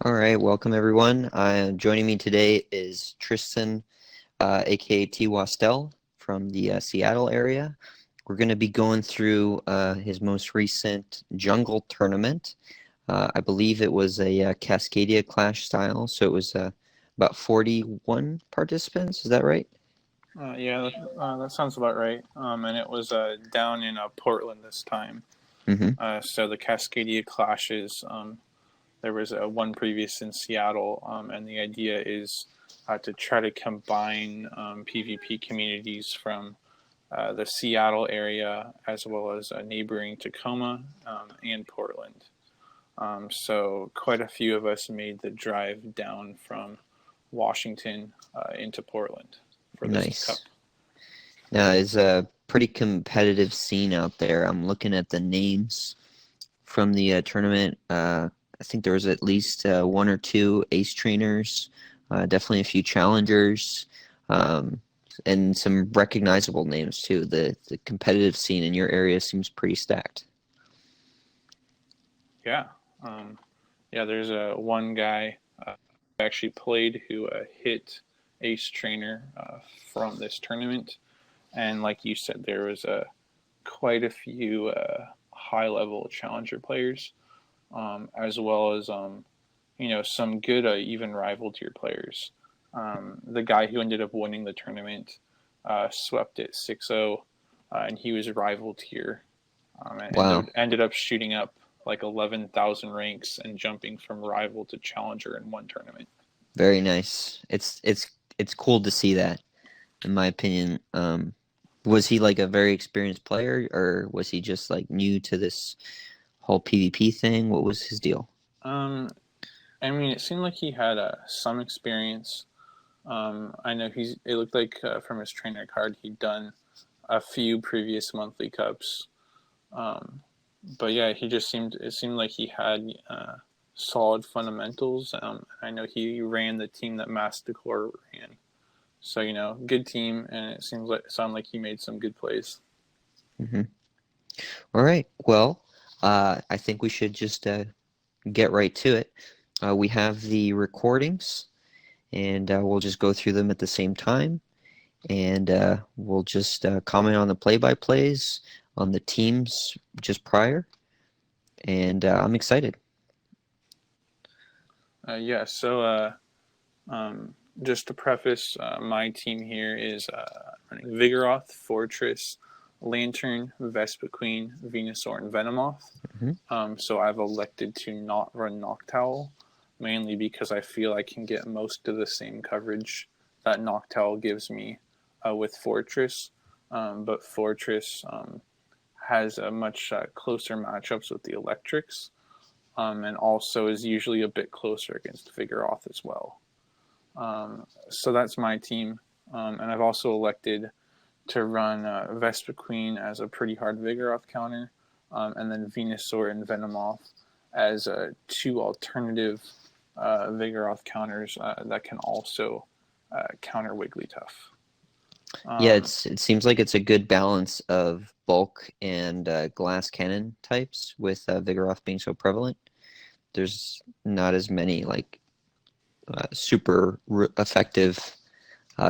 All right, welcome everyone. Joining me today is Tristan, aka Twastell from the Seattle area. We're going to be going through his most recent jungle tournament. I believe it was a Cascadia Clash style, so it was about 41 participants. Is that right? That sounds about right. And it was down in Portland this time. Mm-hmm. So the Cascadia clashes. There was one previous in Seattle, and the idea is to try to combine PvP communities from the Seattle area as well as neighboring Tacoma and Portland. So quite a few of us made the drive down from Washington into Portland for this cup. Nice. Now, it's a pretty competitive scene out there. I'm looking at the names from the tournament. I think there was at least one or two ace trainers, definitely a few challengers, and some recognizable names too. The competitive scene in your area seems pretty stacked. Yeah. There's one guy who actually played who hit ace trainer from this tournament. And like you said, there was quite a few high-level challenger players, as well as some good even rival tier players. The guy who ended up winning the tournament swept it 6-0, and he was rival tier. And Wow. ended up shooting up like 11,000 ranks and jumping from rival to challenger in one tournament. Very nice. It's cool to see that, in my opinion. Was he like a very experienced player, or was he just like new to this whole PvP thing? What was his deal? It seemed like he had some experience. I know it looked like from his trainer card he'd done a few previous monthly cups. But yeah, it seemed like he had solid fundamentals. I know he ran the team that Masticore ran. So, good team, and it sounded like he made some good plays. Mm-hmm. All right. Well, I think we should just get right to it. We have the recordings, and we'll just go through them at the same time, and we'll just comment on the play-by-plays on the teams just prior, and I'm excited. Just to preface, my team here is running Vigoroth, Fortress, Lantern, Vespa Queen, Venusaur, and Venomoth. Mm-hmm. So I've elected to not run Noctowl, mainly because I feel I can get most of the same coverage that Noctowl gives me with Fortress. But Fortress has a much closer matchups with the Electrics, and also is usually a bit closer against Vigoroth as well. So that's my team. And I've also elected to run Vespa Queen as a pretty hard Vigoroth counter, and then Venusaur and Venomoth as two alternative Vigoroth counters that can also counter Wigglytuff. Yeah, it seems like it's a good balance of bulk and glass cannon types, with Vigoroth being so prevalent. There's not as many like super effective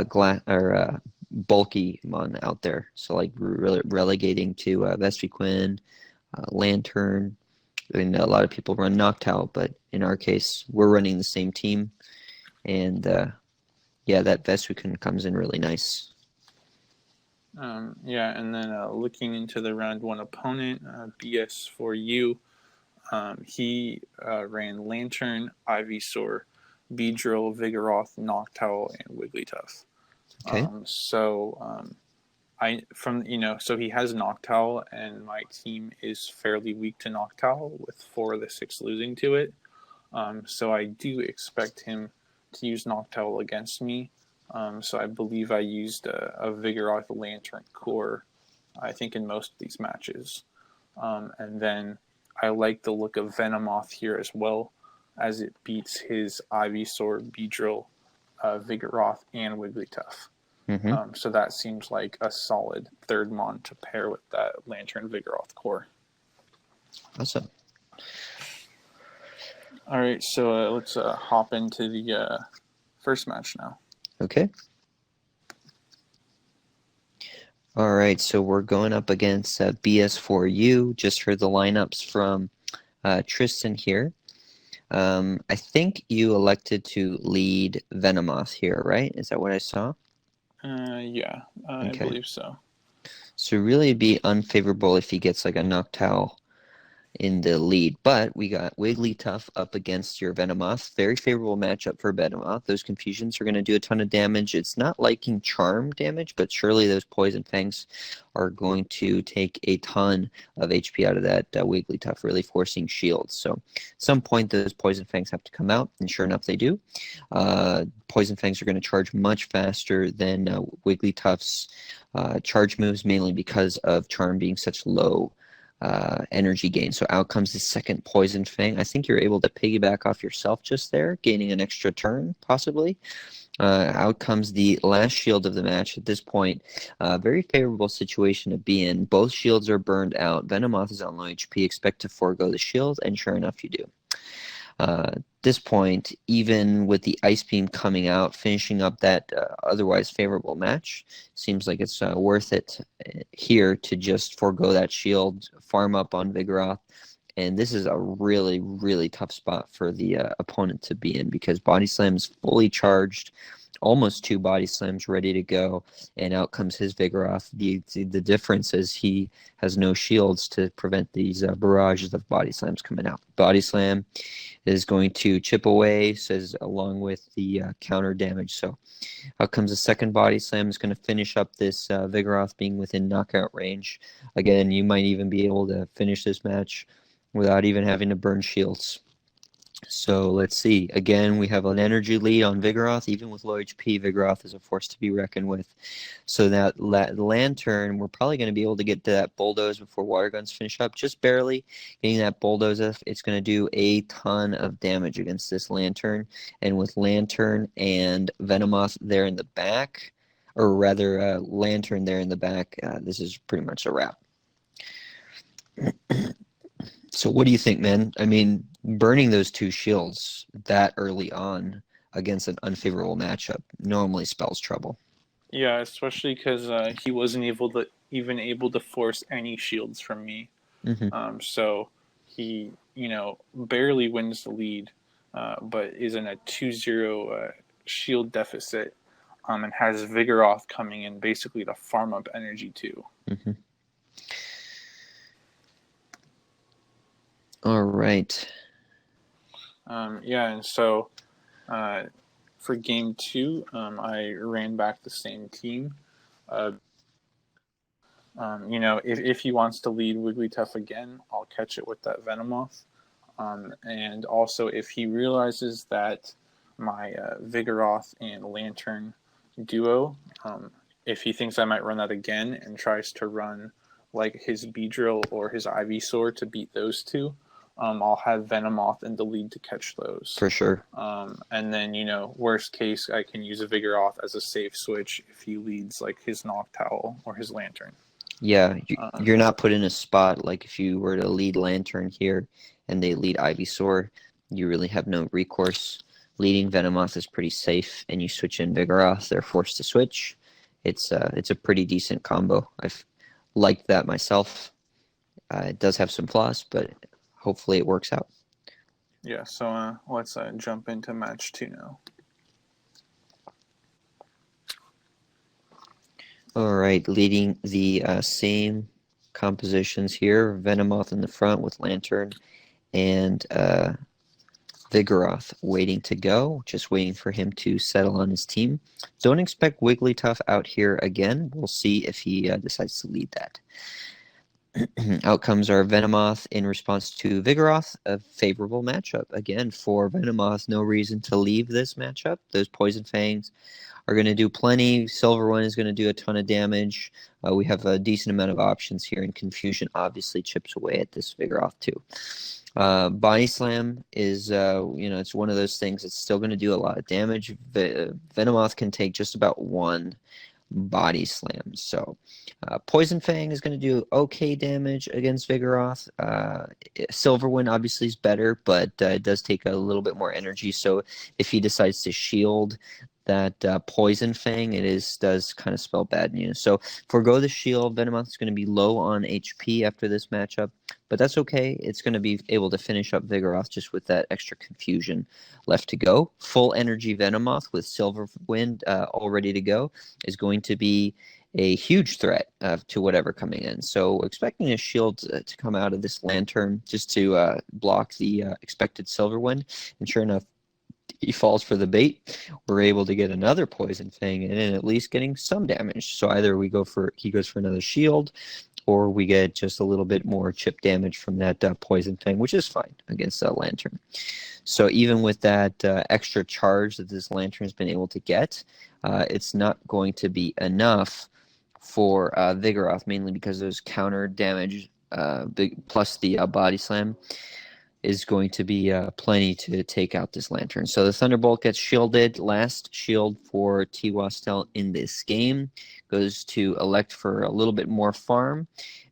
glass or bulky mon out there. So like relegating to Vespiquen, Lantern. I mean, a lot of people run Noctowl, but in our case, we're running the same team, and that Vespiquen comes in really nice. And then looking into the round one opponent, BS4U, he ran Lantern, Ivysaur, Beedrill, Vigoroth, Noctowl, and Wigglytuff. Okay. So he has Noctowl, and my team is fairly weak to Noctowl, with 4 of the 6 losing to it. So I do expect him to use Noctowl against me. So I believe I used a Vigoroth Lantern core, I think, in most of these matches. And then I like the look of Venomoth here as well, as it beats his Ivysaur, Beedrill, Vigoroth, and Wigglytuff. Mm-hmm. So that seems like a solid third mon to pair with that Lantern Vigoroth core. Awesome. All right, so let's hop into the first match now. Okay. All right, so we're going up against BS4U. Just heard the lineups from Tristan here. I think you elected to lead Venomoth here, right? Is that what I saw? Yeah, I Okay. believe so. So really it'd be unfavorable if he gets like a Noctowl in the lead, but we got Wigglytuff up against your Venomoth. Very favorable matchup for Venomoth. Those Confusions are going to do a ton of damage. It's not liking Charm damage, but surely those Poison Fangs are going to take a ton of HP out of that Wigglytuff, really forcing shields. So at some point those Poison Fangs have to come out, and sure enough they do. Poison Fangs are going to charge much faster than Wigglytuff's charge moves, mainly because of Charm being such low energy gain. So out comes the second Poison Fang. I think you're able to piggyback off yourself just there, gaining an extra turn, possibly. Out comes the last shield of the match. At this point, very favorable situation to be in. Both shields are burned out. Venomoth is on low HP. Expect to forego the shield, and sure enough, you do. At this point, even with the Ice Beam coming out, finishing up that otherwise favorable match, seems like it's worth it here to just forego that shield, farm up on Vigoroth. And this is a really, really tough spot for the opponent to be in because Body Slam is fully charged, almost 2 Body Slams ready to go, and out comes his Vigoroth. The difference is he has no shields to prevent these barrages of Body Slams coming out. Body Slam is going to chip away, says along with the counter damage. So out comes a second Body Slam. Is going to finish up this Vigoroth being within knockout range. Again, you might even be able to finish this match without even having to burn shields. So let's see. Again, we have an energy lead on Vigoroth. Even with low HP, Vigoroth is a force to be reckoned with. So that Lantern, we're probably going to be able to get to that Bulldoze before Water Guns finish up. Just barely getting that Bulldoze. It's going to do a ton of damage against this Lantern. And with Lantern and Venomoth there in the back, or rather Lantern there in the back, this is pretty much a wrap. So what do you think, man? I mean, burning those 2 shields that early on against an unfavorable matchup normally spells trouble. Yeah, especially because he wasn't able to force any shields from me. Mm-hmm. So he, barely wins the lead, but is in a 2-0 shield deficit, and has Vigoroth coming in basically to farm up energy too. Mm-hmm. All right. Yeah, and so for game 2, I ran back the same team. If he wants to lead Wigglytuff again, I'll catch it with that Venomoth. And also, if he realizes that my Vigoroth and Lantern duo, if he thinks I might run that again and tries to run like his Beedrill or his Ivysaur to beat those 2, I'll have Venomoth in the lead to catch those. For sure. And then, worst case, I can use a Vigoroth as a safe switch if he leads like his Noctowl or his Lantern. Yeah, you're not put in a spot like if you were to lead Lantern here and they lead Ivysaur, you really have no recourse. Leading Venomoth is pretty safe, and you switch in Vigoroth, they're forced to switch. It's a pretty decent combo. I've liked that myself. It does have some flaws, but hopefully it works out. Yeah, so let's jump into match 2 now. All right, leading the same compositions here. Venomoth in the front with Lantern and Vigoroth waiting to go, just waiting for him to settle on his team. Don't expect Wigglytuff out here again. We'll see if he decides to lead that. Outcomes are Venomoth in response to Vigoroth, a favorable matchup. Again, for Venomoth, no reason to leave this matchup. Those Poison Fangs are going to do plenty. Silver One is going to do a ton of damage. We have a decent amount of options here, and Confusion obviously chips away at this Vigoroth too. Body Slam is, it's one of those things that's still going to do a lot of damage. Venomoth can take just about 1 body slams. So Poison Fang is going to do okay damage against Vigoroth. Silverwind obviously is better, but it does take a little bit more energy. So if he decides to shield that Poison Fang, does kind of spell bad news. So forgo the shield. Venomoth is going to be low on HP after this matchup, but that's okay. It's going to be able to finish up Vigoroth just with that extra confusion left to go. Full energy Venomoth with Silverwind all ready to go is going to be a huge threat to whatever coming in. So expecting a shield to come out of this Lantern just to block the expected Silverwind, and sure enough, he falls for the bait. We're able to get another Poison Fang in and at least getting some damage. So either he goes for another shield, or we get just a little bit more chip damage from that Poison Fang, which is fine against that Lantern. So even with that extra charge that this Lantern has been able to get, it's not going to be enough for Vigoroth, mainly because there's counter damage plus the body slam is going to be plenty to take out this Lantern. So the Thunderbolt gets shielded. Last shield for Twastell in this game goes to elect for a little bit more farm,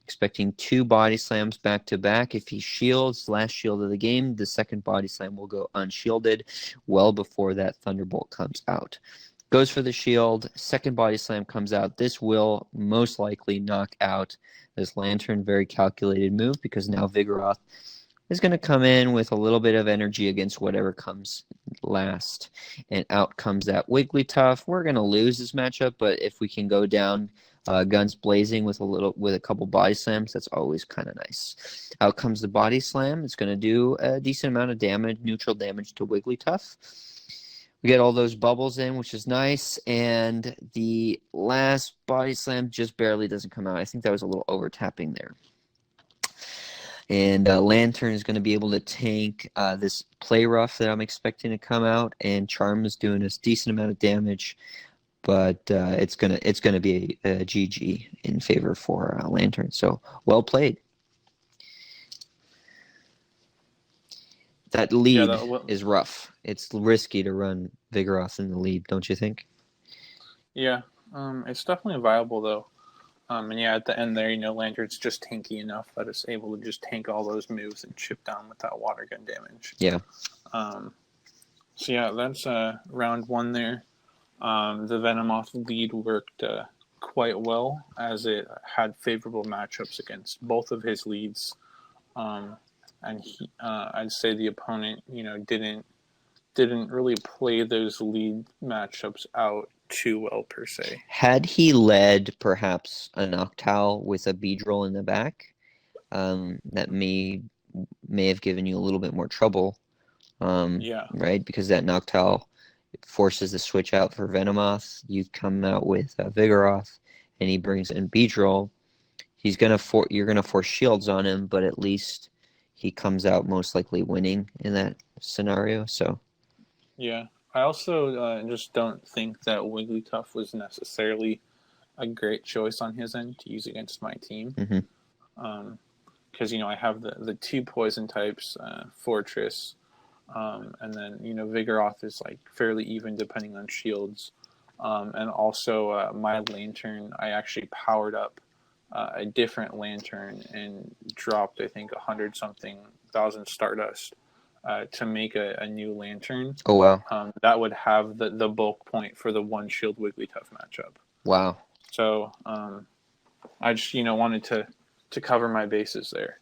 expecting 2 body slams back to back. If he shields, last shield of the game, the second body slam will go unshielded well before that Thunderbolt comes out. Goes for the shield, second body slam comes out. This will most likely knock out this Lantern. Very calculated move because now Vigoroth is going to come in with a little bit of energy against whatever comes last. And out comes that Wigglytuff. We're going to lose this matchup, but if we can go down guns blazing with a couple body slams, that's always kind of nice. Out comes the body slam. It's going to do a decent amount of damage, neutral damage to Wigglytuff. We get all those bubbles in, which is nice, and the last body slam just barely doesn't come out. I think that was a little over tapping there. And Lantern is going to be able to tank this Play Rough that I'm expecting to come out, and Charm is doing a decent amount of damage, but it's gonna be a GG in favor for Lantern. So well played. That lead is rough. It's risky to run Vigoroth in the lead, don't you think? Yeah, it's definitely viable though. And yeah, at the end there, Lantern's just tanky enough that it's able to just tank all those moves and chip down with that water gun damage. Yeah. So yeah, that's round 1 there. The Venomoth lead worked quite well as it had favorable matchups against both of his leads. And I'd say the opponent, didn't really play those lead matchups out too well per se. Had he led perhaps a Noctowl with a Beedrill in the back, that may have given you a little bit more trouble. Yeah. Right, because that Noctowl forces the switch out for Venomoth. You come out with Vigoroth, and he brings in Beedrill. You're gonna force shields on him, but at least he comes out most likely winning in that scenario. So yeah, I also just don't think that Wigglytuff was necessarily a great choice on his end to use against my team. Because I have the 2 poison types, Fortress, and then Vigoroth is like fairly even depending on shields, and also my Lantern, I actually powered up a different Lantern and dropped, I think, 100-something thousand Stardust to make a new Lantern. Oh, wow. That would have the bulk point for the 1 shield Wigglytuff matchup. Wow. So I just, wanted to cover my bases there.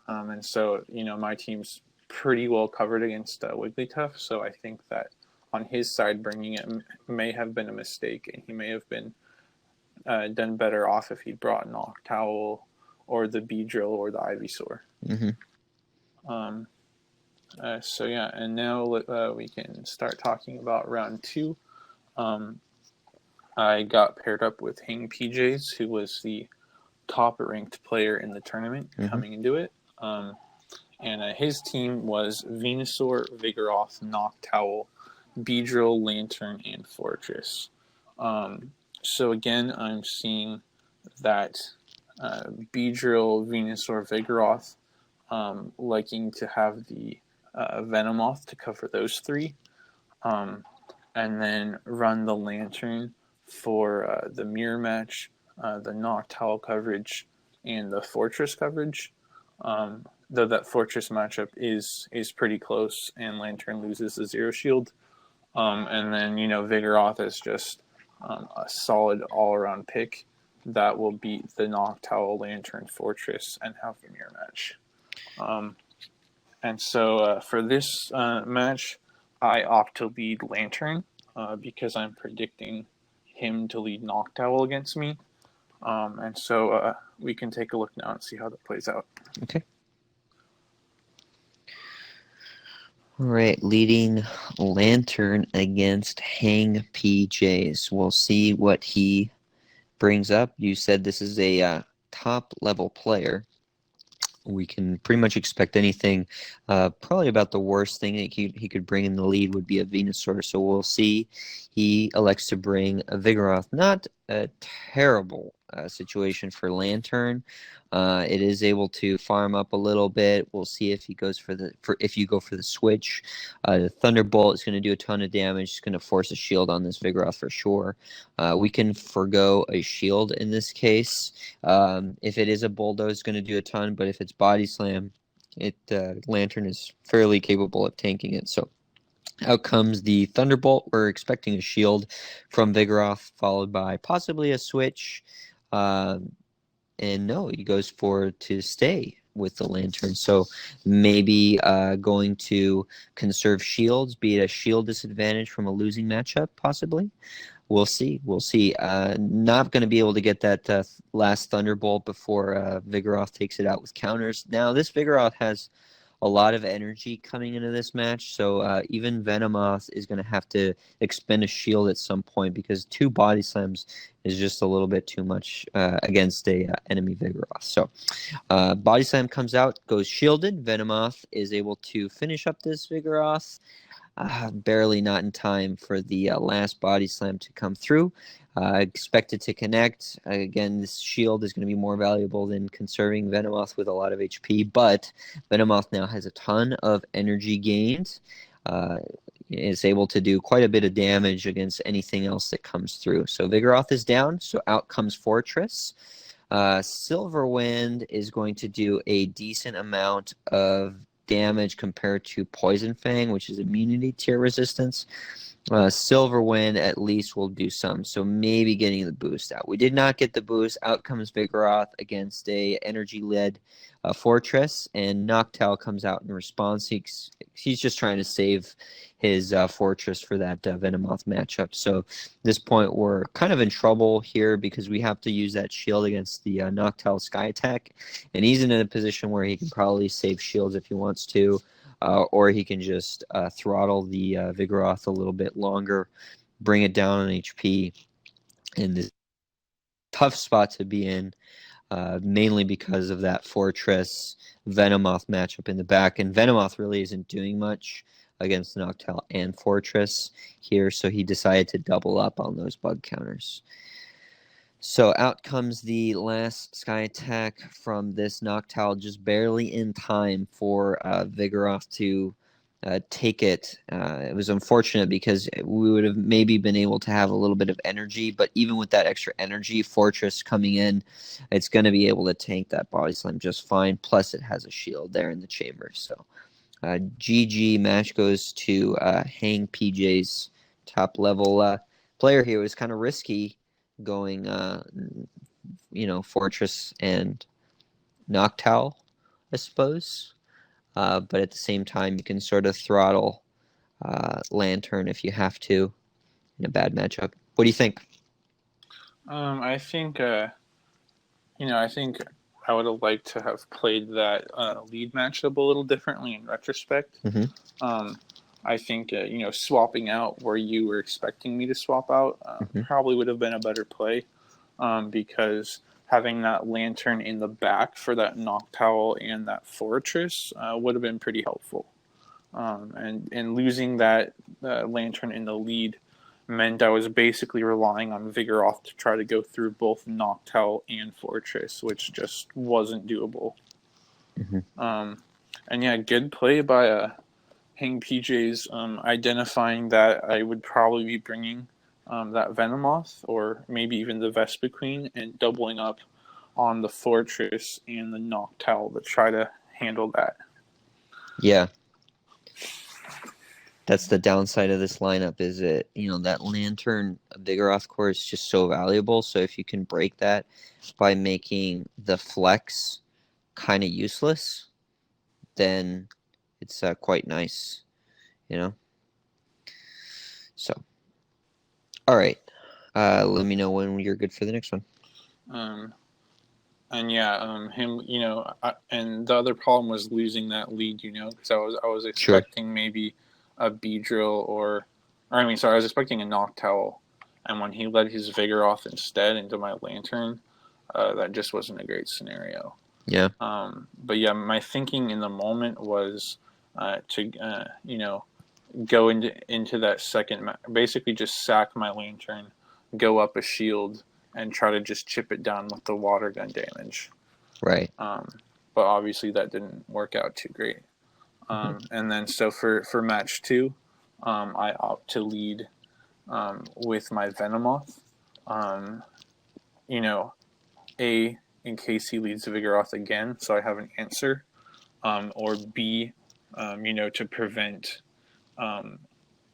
And so, my team's pretty well covered against Wigglytuff, so I think that on his side, bringing it may have been a mistake, and he may have been done better off if he'd brought Noctowl or the Beedrill or the Ivysaur. So yeah, and now we can start talking about round 2. I got paired up with Hang PJs, who was the top-ranked player in the tournament coming into it. And his team was Venusaur, Vigoroth, Noctowl, Beedrill, Lantern, and Fortress. So again, I'm seeing that Beedrill, Venusaur, Vigoroth liking to have the Venomoth to cover those 3. And then run the Lantern for the mirror match, the Noctowl coverage, and the Fortress coverage. Though that Fortress matchup is pretty close, and Lantern loses the Zero Shield. And then, Vigoroth is just a solid all-around pick that will beat the Noctowl, Lantern, Fortress, and have the mirror match. And so for this match, I opt to lead Lantern because I'm predicting him to lead Noctowl against me. And so we can take a look now and see how that plays out. Okay. All right, leading Lantern against Hang PJs. We'll see what he brings up. You said this is a top-level player. We can pretty much expect anything. Probably about the worst thing that he could bring in the lead would be a Venusaur. So we'll see. He elects to bring a Vigoroth. Not a terrible situation for Lantern. It is able to farm up a little bit. We'll see if he goes if you go for the switch. The Thunderbolt is going to do a ton of damage. It's going to force a shield on this Vigoroth for sure. We can forgo a shield in this case. If it is a Bulldoze, it's going to do a ton, but if it's Body Slam, Lantern is fairly capable of tanking it. So out comes the Thunderbolt. We're expecting a shield from Vigoroth, followed by possibly a switch. And no, he goes to stay with the Lantern. So maybe going to conserve shields, be it a shield disadvantage from a losing matchup, possibly. We'll see. Not going to be able to get that last Thunderbolt before Vigoroth takes it out with counters. Now, this Vigoroth has a lot of energy coming into this match, so even Venomoth is going to have to expend a shield at some point because 2 Body Slams is just a little bit too much against a enemy Vigoroth. So Body Slam comes out, goes shielded. Venomoth is able to finish up this Vigoroth. Barely not in time for the last Body Slam to come through. Expected to connect. Again, this shield is going to be more valuable than conserving Venomoth with a lot of HP, but Venomoth now has a ton of energy gained. Is able to do quite a bit of damage against anything else that comes through. So Vigoroth is down, so out comes Fortress. Silverwind is going to do a decent amount of damage compared to Poison Fang, which is immunity tier resistance. Silverwind at least will do some, so maybe getting the boost out. We did not get the boost. Out comes Vigoroth against a energy-led Fortress, and Noctowl comes out in response. He's just trying to save his Fortress for that Venomoth matchup. So at this point, we're kind of in trouble here because we have to use that shield against the Noctowl Sky Attack, and he's in a position where he can probably save shields if he wants to. Or he can just throttle the Vigoroth a little bit longer, bring it down on HP, and this tough spot to be in, mainly because of that Fortress Venomoth matchup in the back. And Venomoth really isn't doing much against Noctowl and Fortress here, so he decided to double up on those bug counters. So out comes the last Sky Attack from this Noctowl, just barely in time for Vigoroth to take it. It was unfortunate because we would have maybe been able to have a little bit of energy, but even with that extra energy, Fortress coming in, it's going to be able to tank that Body Slam just fine. Plus, it has a shield there in the chamber. So GG match goes to Hang PJ's top level player here. It was kind of risky going, Fortress and Noctowl, I suppose. But at the same time, you can sort of throttle Lantern if you have to in a bad matchup. What do you think? I think, I think I would have liked to have played that lead matchup a little differently in retrospect. Mm-hmm. I think, swapping out where you were expecting me to swap out probably would have been a better play because having that Lantern in the back for that Noctowl and that Fortress would have been pretty helpful. And losing that Lantern in the lead meant I was basically relying on Vigoroth to try to go through both Noctowl and Fortress, which just wasn't doable. Mm-hmm. And yeah, good play by Hang PJs identifying that I would probably be bringing that Venomoth, or maybe even the Vespiquen, and doubling up on the Fortress and the Noctowl to try to handle that. Yeah. That's the downside of this lineup is that, that Lantern Vigoroth core is just so valuable. So if you can break that by making the flex kind of useless, then it's quite nice, So, all right. Let me know when you're good for the next one. And yeah, him, and the other problem was losing that lead, because I was expecting maybe a Beedrill I was expecting a Noctowl, and when he led his Vigoroth instead into my Lantern, that just wasn't a great scenario. Yeah. But yeah, my thinking in the moment was to go into that second, basically just sack my Lantern, go up a shield, and try to just chip it down with the water gun damage. Right. But obviously that didn't work out too great. And then so for match 2, I opt to lead with my Venomoth. A, in case he leads the Vigoroth again, so I have an answer. Or B, to prevent an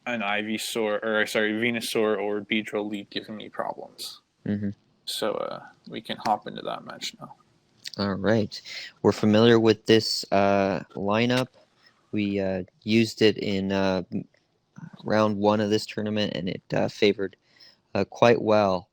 Venusaur or Beedrill lead giving me problems. Mm-hmm. So we can hop into that match now. All right. We're familiar with this lineup. We used it in round 1 of this tournament, and it favored quite well,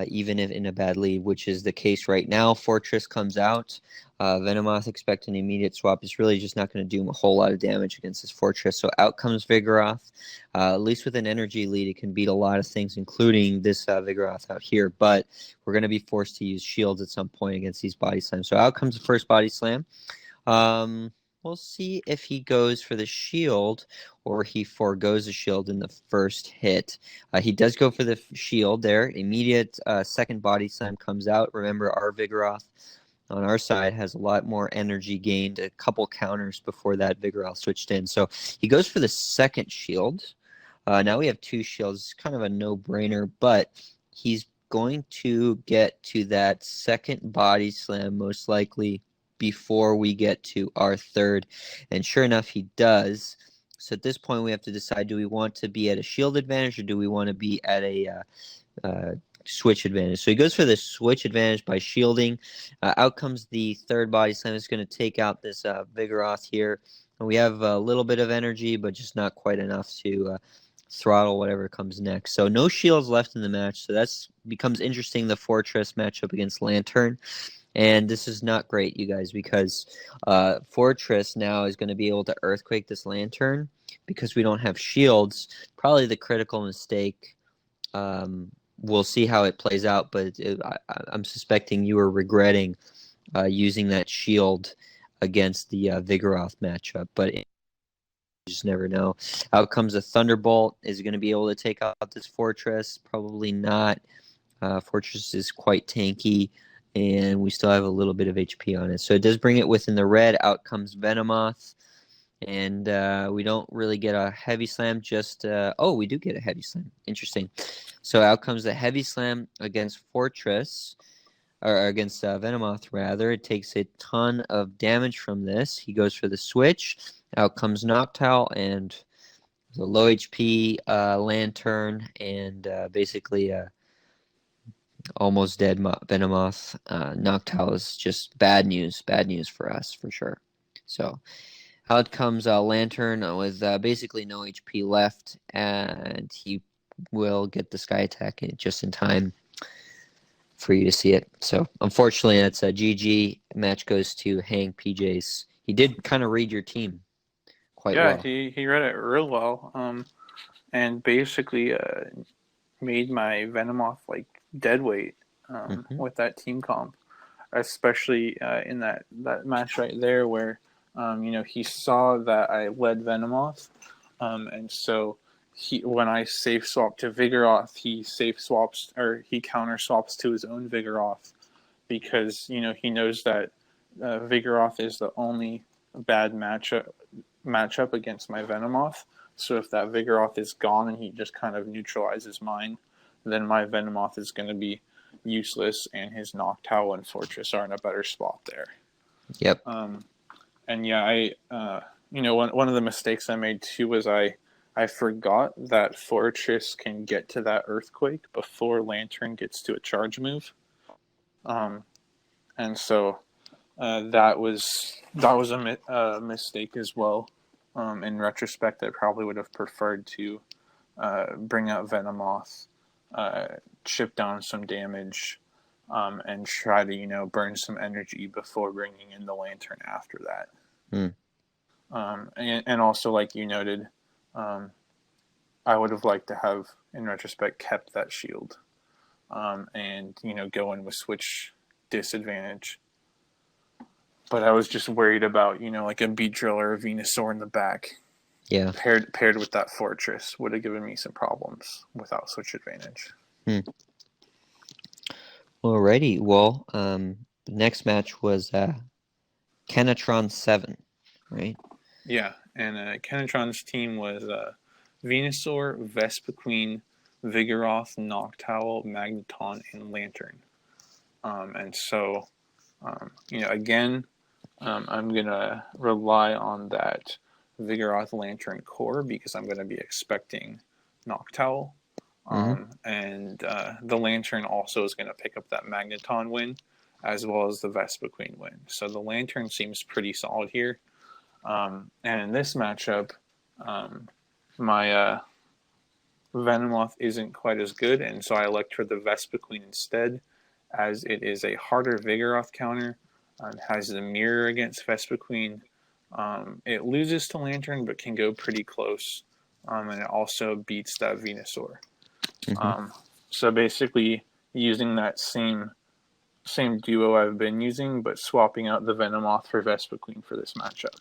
even if in a bad lead, which is the case right now. Fortress comes out. Venomoth expect an immediate swap. It's really just not going to do a whole lot of damage against this Fortress. So out comes Vigoroth. At least with an energy lead, it can beat a lot of things, including this Vigoroth out here. But we're going to be forced to use shields at some point against these body slams. So out comes the first body slam. We'll see if he goes for the shield or he forgoes the shield in the first hit. He does go for the shield there. Immediate second body slam comes out. Remember, our Vigoroth on our side has a lot more energy gained, a couple counters before that Vigoroth switched in. So he goes for the second shield. Now we have 2 shields. It's kind of a no-brainer, but he's going to get to that second body slam most likely before we get to our third. And sure enough, he does. So at this point, we have to decide, do we want to be at a shield advantage or do we want to be at a switch advantage? So he goes for the switch advantage by shielding. Out comes the third body slam. It's going to take out this Vigoroth here. And we have a little bit of energy, but just not quite enough to throttle whatever comes next. So no shields left in the match. So that's becomes interesting, the Fortress matchup against Lantern. And this is not great, you guys, because Fortress now is going to be able to Earthquake this Lantern because we don't have shields. Probably the critical mistake. We'll see how it plays out, but I'm suspecting you are regretting using that shield against the Vigoroth matchup. But you just never know. Out comes a Thunderbolt. Is it going to be able to take out this Fortress? Probably not. Fortress is quite tanky, and we still have a little bit of HP on it. So it does bring it within the red. Out comes Venomoth. And we don't really get a heavy slam, we do get a heavy slam. Interesting. So out comes the heavy slam against Fortress, or against Venomoth, rather. It takes a ton of damage from this. He goes for the switch. Out comes Noctowl, and the low HP Lantern, and basically almost dead Venomoth. Noctowl is just bad news for us, for sure. So out comes Lantern with basically no HP left, and he will get the Sky Attack just in time for you to see it. So, unfortunately, that's a GG. Match goes to Hang PJs. He did kind of read your team quite well. Yeah, he read it real well, and basically made my Venomoth like dead weight with that team comp, especially in that match right there where he saw that I led Venomoth, and so when I safe swap to Vigoroth, he counter swaps to his own Vigoroth because he knows that Vigoroth is the only bad matchup against my Venomoth. So if that Vigoroth is gone and he just kind of neutralizes mine, then my Venomoth is going to be useless, and his Noctowl and Fortress are in a better spot there. Yep. And yeah, one of the mistakes I made too was I forgot that Fortress can get to that Earthquake before Lantern gets to a charge move. And so that was a mistake as well. In retrospect, I probably would have preferred to bring out Venomoth, chip down some damage, and try to burn some energy before bringing in the Lantern after that. And also, like you noted, I would have liked to have, in retrospect, kept that shield, and go in with switch disadvantage. But I was just worried about like a Beedrill or a Venusaur in the back. Yeah. Paired with that Fortress would have given me some problems without switch advantage. Alrighty. Well, the next match was Kenatron 7, right? Yeah, and Kenatron's team was Venusaur, Vespiquen, Vigoroth, Noctowl, Magneton, and Lantern. And so, again, I'm going to rely on that Vigoroth Lantern core because I'm going to be expecting Noctowl. And the Lantern also is going to pick up that Magneton win as well as the Vespiquen win. So the Lantern seems pretty solid here. And in this matchup, my Venomoth isn't quite as good, and so I elect for the Vespiquen instead, as it is a harder Vigoroth counter. It has the mirror against Vespiquen. It loses to Lantern, but can go pretty close, and it also beats that Venusaur. So basically, using that same duo I've been using, but swapping out the Venomoth for Vespiquen for this matchup.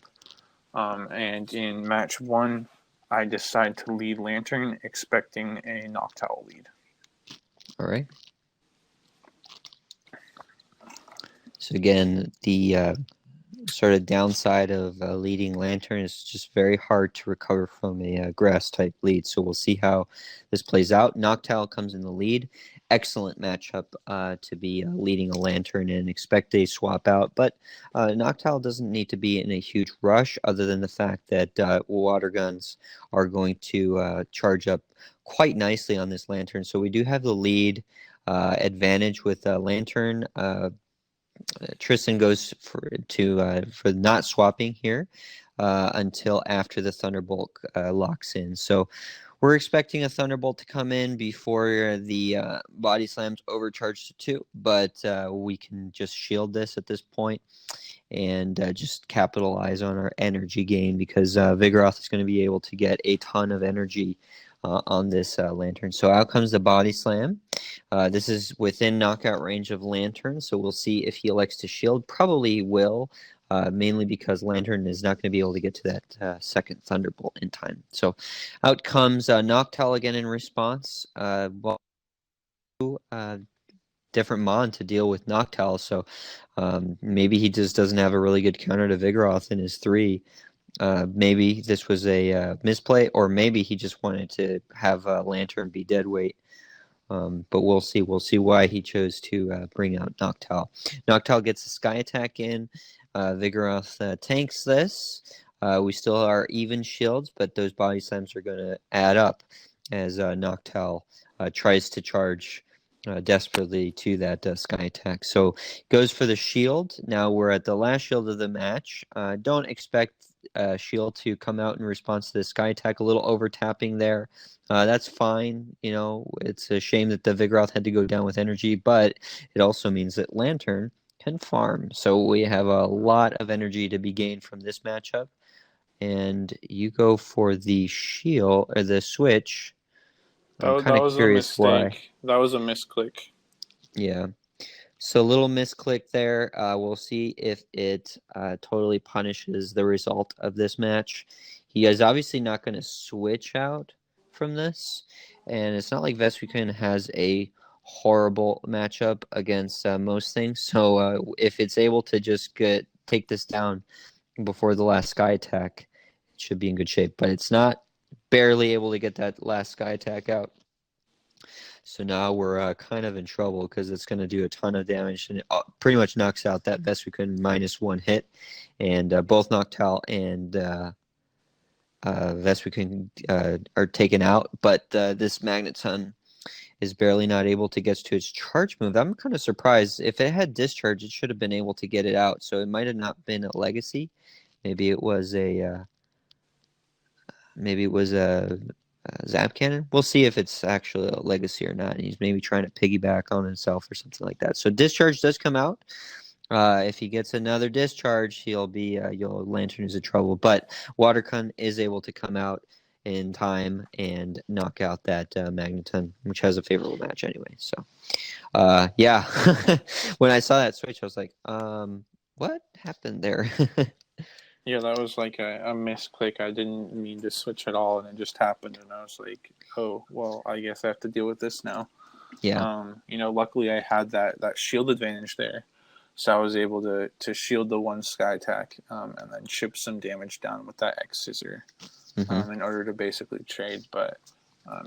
And in match 1, I decide to lead Lantern, expecting a Noctowl lead. All right. So again, the sort of downside of leading Lantern is just very hard to recover from a grass-type lead. So we'll see how this plays out. Noctowl comes in the lead. Excellent matchup to be leading a Lantern and expect a swap out. But Noctowl doesn't need to be in a huge rush other than the fact that water guns are going to charge up quite nicely on this Lantern. So we do have the lead advantage with Lantern. Tristan goes for not swapping here until after the Thunderbolt locks in. So we're expecting a Thunderbolt to come in before the Body Slam's overcharged to 2, but we can just shield this at this point and just capitalize on our energy gain because Vigoroth is going to be able to get a ton of energy on this Lantern. So out comes the Body Slam. This is within knockout range of Lantern, so we'll see if he elects to shield. Probably will, mainly because Lantern is not going to be able to get to that second Thunderbolt in time. So out comes Noctowl again in response. Different Mon to deal with Noctowl, so maybe he just doesn't have a really good counter to Vigoroth in his 3. Maybe this was a misplay, or maybe he just wanted to have Lantern be dead weight. But we'll see. We'll see why he chose to bring out Noctowl. Noctowl gets a Sky Attack in. Vigoroth tanks this. We still are even shields, but those Body Slams are going to add up as Noctowl tries to charge desperately to that Sky Attack. So goes for the shield. Now we're at the last shield of the match. Don't expect shield to come out in response to the Sky Attack. A little over tapping there. That's fine. It's a shame that the Vigoroth had to go down with energy, but it also means that Lantern can farm. So we have a lot of energy to be gained from this matchup. And you go for the shield or the switch. I'm kind of curious why. That was a misclick. Yeah. So a little misclick there. We'll see if it totally punishes the result of this match. He is obviously not going to switch out from this. And it's not like Vespiquen has a horrible matchup against most things. So if it's able to just take this down before the last Sky Attack, it should be in good shape. But it's not. Barely able to get that last Sky Attack out. So now we're kind of in trouble because it's going to do a ton of damage, and it pretty much knocks out that Vespiquen -1 hit, and both Noctowl and Vespiquen are taken out. But this Magneton is barely not able to get to its charge move. I'm kind of surprised. If it had discharge, it should have been able to get it out. So it might have not been a legacy. Maybe it was a Zap Cannon. We'll see if it's actually a legacy or not. And he's maybe trying to piggyback on himself or something like that. So discharge does come out. If he gets another discharge, he'll be Lantern is in trouble. But Watercun is able to come out in time and knock out that Magneton, which has a favorable match anyway. So, yeah, when I saw that switch, I was like, what happened there? Yeah, that was like a misclick. I didn't mean to switch at all, and it just happened. And I was like, "Oh, well, I guess I have to deal with this now." Yeah. Luckily I had that shield advantage there, so I was able to shield the one sky attack, and then chip some damage down with that X scissor, in order to basically trade. But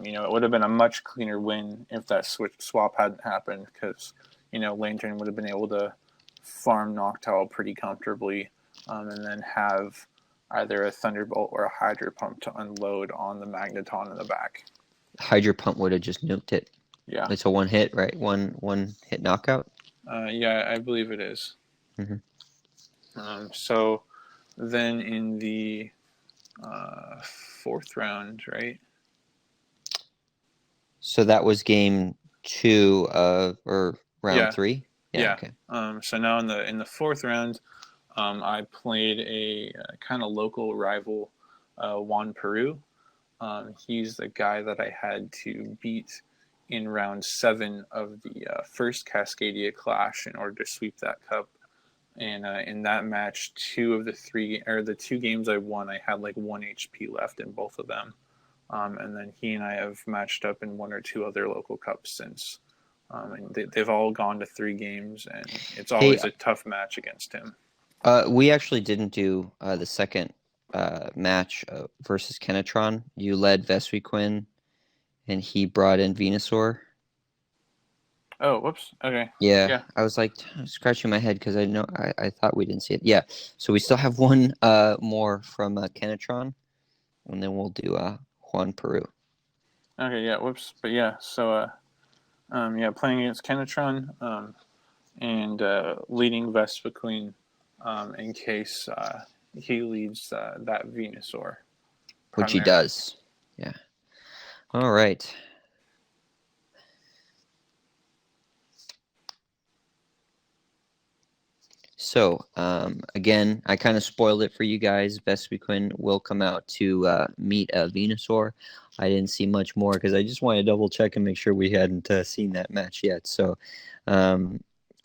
it would have been a much cleaner win if that swap hadn't happened, because Lantern would have been able to farm Noctowl pretty comfortably. And then have either a Thunderbolt or a Hydro Pump to unload on the Magneton in the back. Hydro Pump would have just nuked it. Yeah. It's a one hit, right? One hit knockout? Yeah, I believe it is. So then in the fourth round, right? So that was game 2 or round 3? Yeah. Okay. So now in the fourth round, I played a kind of local rival, Juan Peru. He's the guy that I had to beat in round 7 of the first Cascadia Clash in order to sweep that cup. And in that match, the 2 games I won, I had like 1 HP left in both of them. And then he and I have matched up in 1 or 2 other local cups since. And they've all gone to 3 games, and it's always a tough match against him. We actually didn't do the second match versus Kenatron. You led Vespiquen, and he brought in Venusaur. Oh, whoops. Okay. Yeah. I was like scratching my head because I thought we didn't see it. Yeah, so we still have one more from Kenatron, and then we'll do Juan Peru. Okay, yeah, whoops. But yeah, so playing against Kenatron, and leading Vespiquen, in case he leads that Venusaur. Which he does. Yeah. All right. So, again, I kind of spoiled it for you guys. Vespiquen will come out to meet Venusaur. I didn't see much more because I just wanted to double check and make sure we hadn't seen that match yet. So,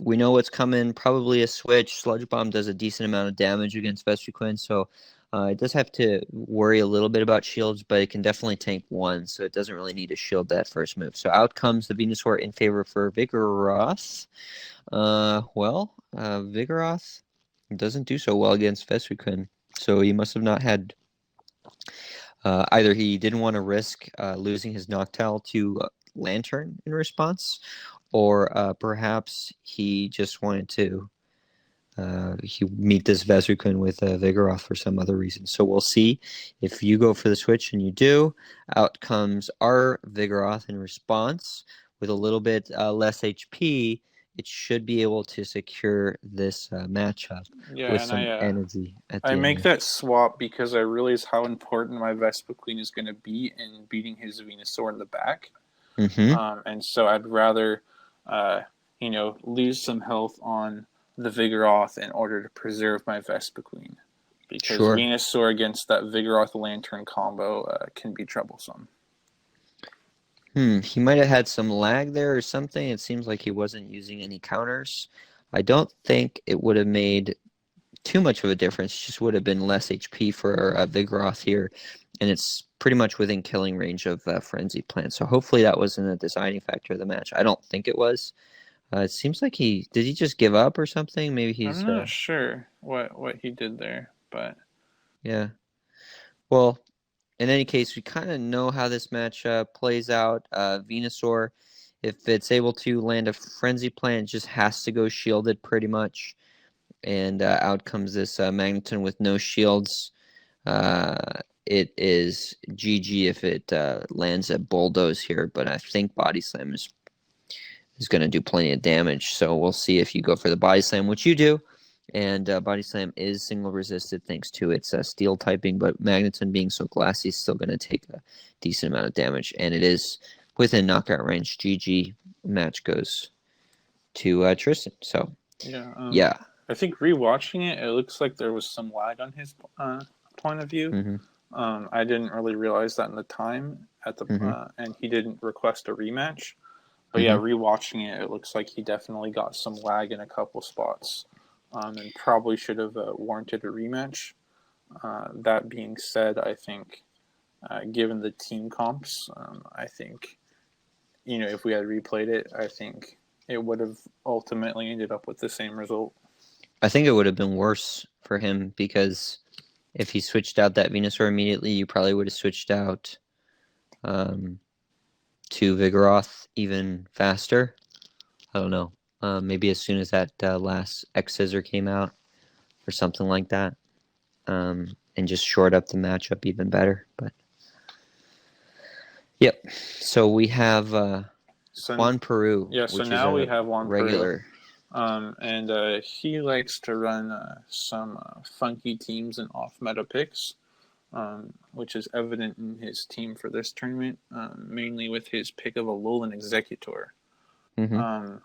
we know what's coming. Probably a switch. Sludge Bomb does a decent amount of damage against Vespiquen, so it does have to worry a little bit about shields, but it can definitely tank 1, so it doesn't really need to shield that first move. So out comes the Venusaur in favor for Vigoroth. Vigoroth doesn't do so well against Vespiquen, so he must have not had. Either he didn't want to risk losing his Noctowl to Lantern in response, or perhaps he just wanted to meet this Vespiquen with Vigoroth for some other reason. So we'll see. If you go for the switch and you do, out comes our Vigoroth in response with a little bit less HP. It should be able to secure this matchup with some energy. I make that swap because I realize how important my Vespiquen is going to be in beating his Venusaur in the back. And so I'd rather, lose some health on the Vigoroth in order to preserve my Vespiquen. Because Venusaur against that Vigoroth Lantern combo can be troublesome. He might have had some lag there or something. It seems like he wasn't using any counters. I don't think it would have made too much of a difference. It just would have been less HP for Vigoroth here. And it's pretty much within killing range of Frenzy Plant. So hopefully that wasn't a deciding factor of the match. I don't think it was. It seems like did he just give up or something? Maybe he's... I'm not sure what he did there, but... Yeah. Well, in any case, we kind of know how this match plays out. Venusaur, if it's able to land a Frenzy Plant, it just has to go shielded pretty much. And out comes this Magneton with no shields. It is GG if it lands a Bulldoze here, but I think Body Slam is going to do plenty of damage. So we'll see if you go for the Body Slam, which you do. And Body Slam is single resisted thanks to its steel typing, but Magneton being so glassy is still going to take a decent amount of damage. And it is within knockout range. GG match goes to Tristan. So, yeah. I think rewatching it, it looks like there was some lag on his point of view. Mm-hmm. I didn't really realize that in the time and he didn't request a rematch. But yeah, rewatching it, it looks like he definitely got some lag in a couple spots, and probably should have warranted a rematch. That being said, I think, given the team comps, I think, if we had replayed it, I think it would have ultimately ended up with the same result. I think it would have been worse for him because if he switched out that Venusaur immediately, you probably would have switched out to Vigoroth even faster. I don't know. Maybe as soon as that last X-Scissor came out or something like that. And just short up the matchup even better. But yep. So we have Juan Peru. Yeah, so now we have Juan regular. Peru. And he likes to run some funky teams and off-meta picks, which is evident in his team for this tournament, mainly with his pick of Alolan Executor. Mm-hmm.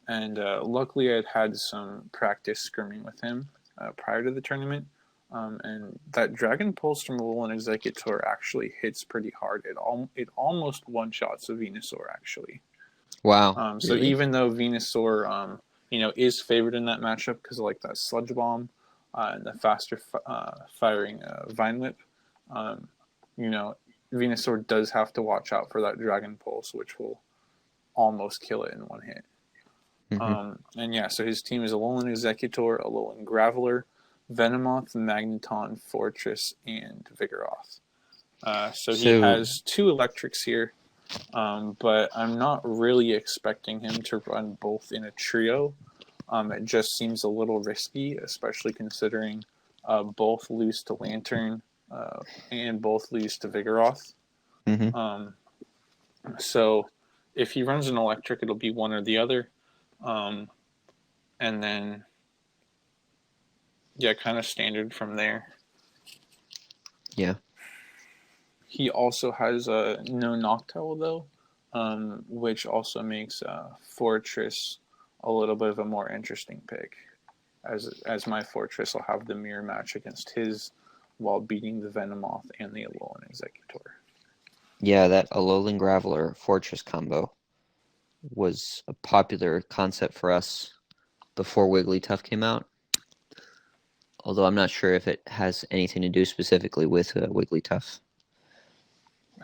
And luckily I'd had some practice scrimming with him prior to the tournament. And that Dragon Pulse from Alolan Executor actually hits pretty hard. It almost one-shots a Venusaur, actually. Wow. So really? even though Venusaur, is favored in that matchup because of like that Sludge Bomb and the faster firing Vine Whip, Venusaur does have to watch out for that Dragon Pulse, which will almost kill it in one hit. Mm-hmm. So his team is Alolan Executor, Alolan Graveler, Venomoth, Magneton, Fortress, and Vigoroth. So he has 2 electrics here. But I'm not really expecting him to run both in a trio. It just seems a little risky, especially considering both lose to Lantern and both lose to Vigoroth. Mm-hmm. So if he runs an electric, it'll be one or the other. And then, kind of standard from there. Yeah. He also has no Noctowl, though, which also makes Fortress a little bit of a more interesting pick, as my Fortress will have the mirror match against his while beating the Venomoth and the Alolan Executor. Yeah, that Alolan Graveler Fortress combo was a popular concept for us before Wigglytuff came out. Although I'm not sure if it has anything to do specifically with Wigglytuff.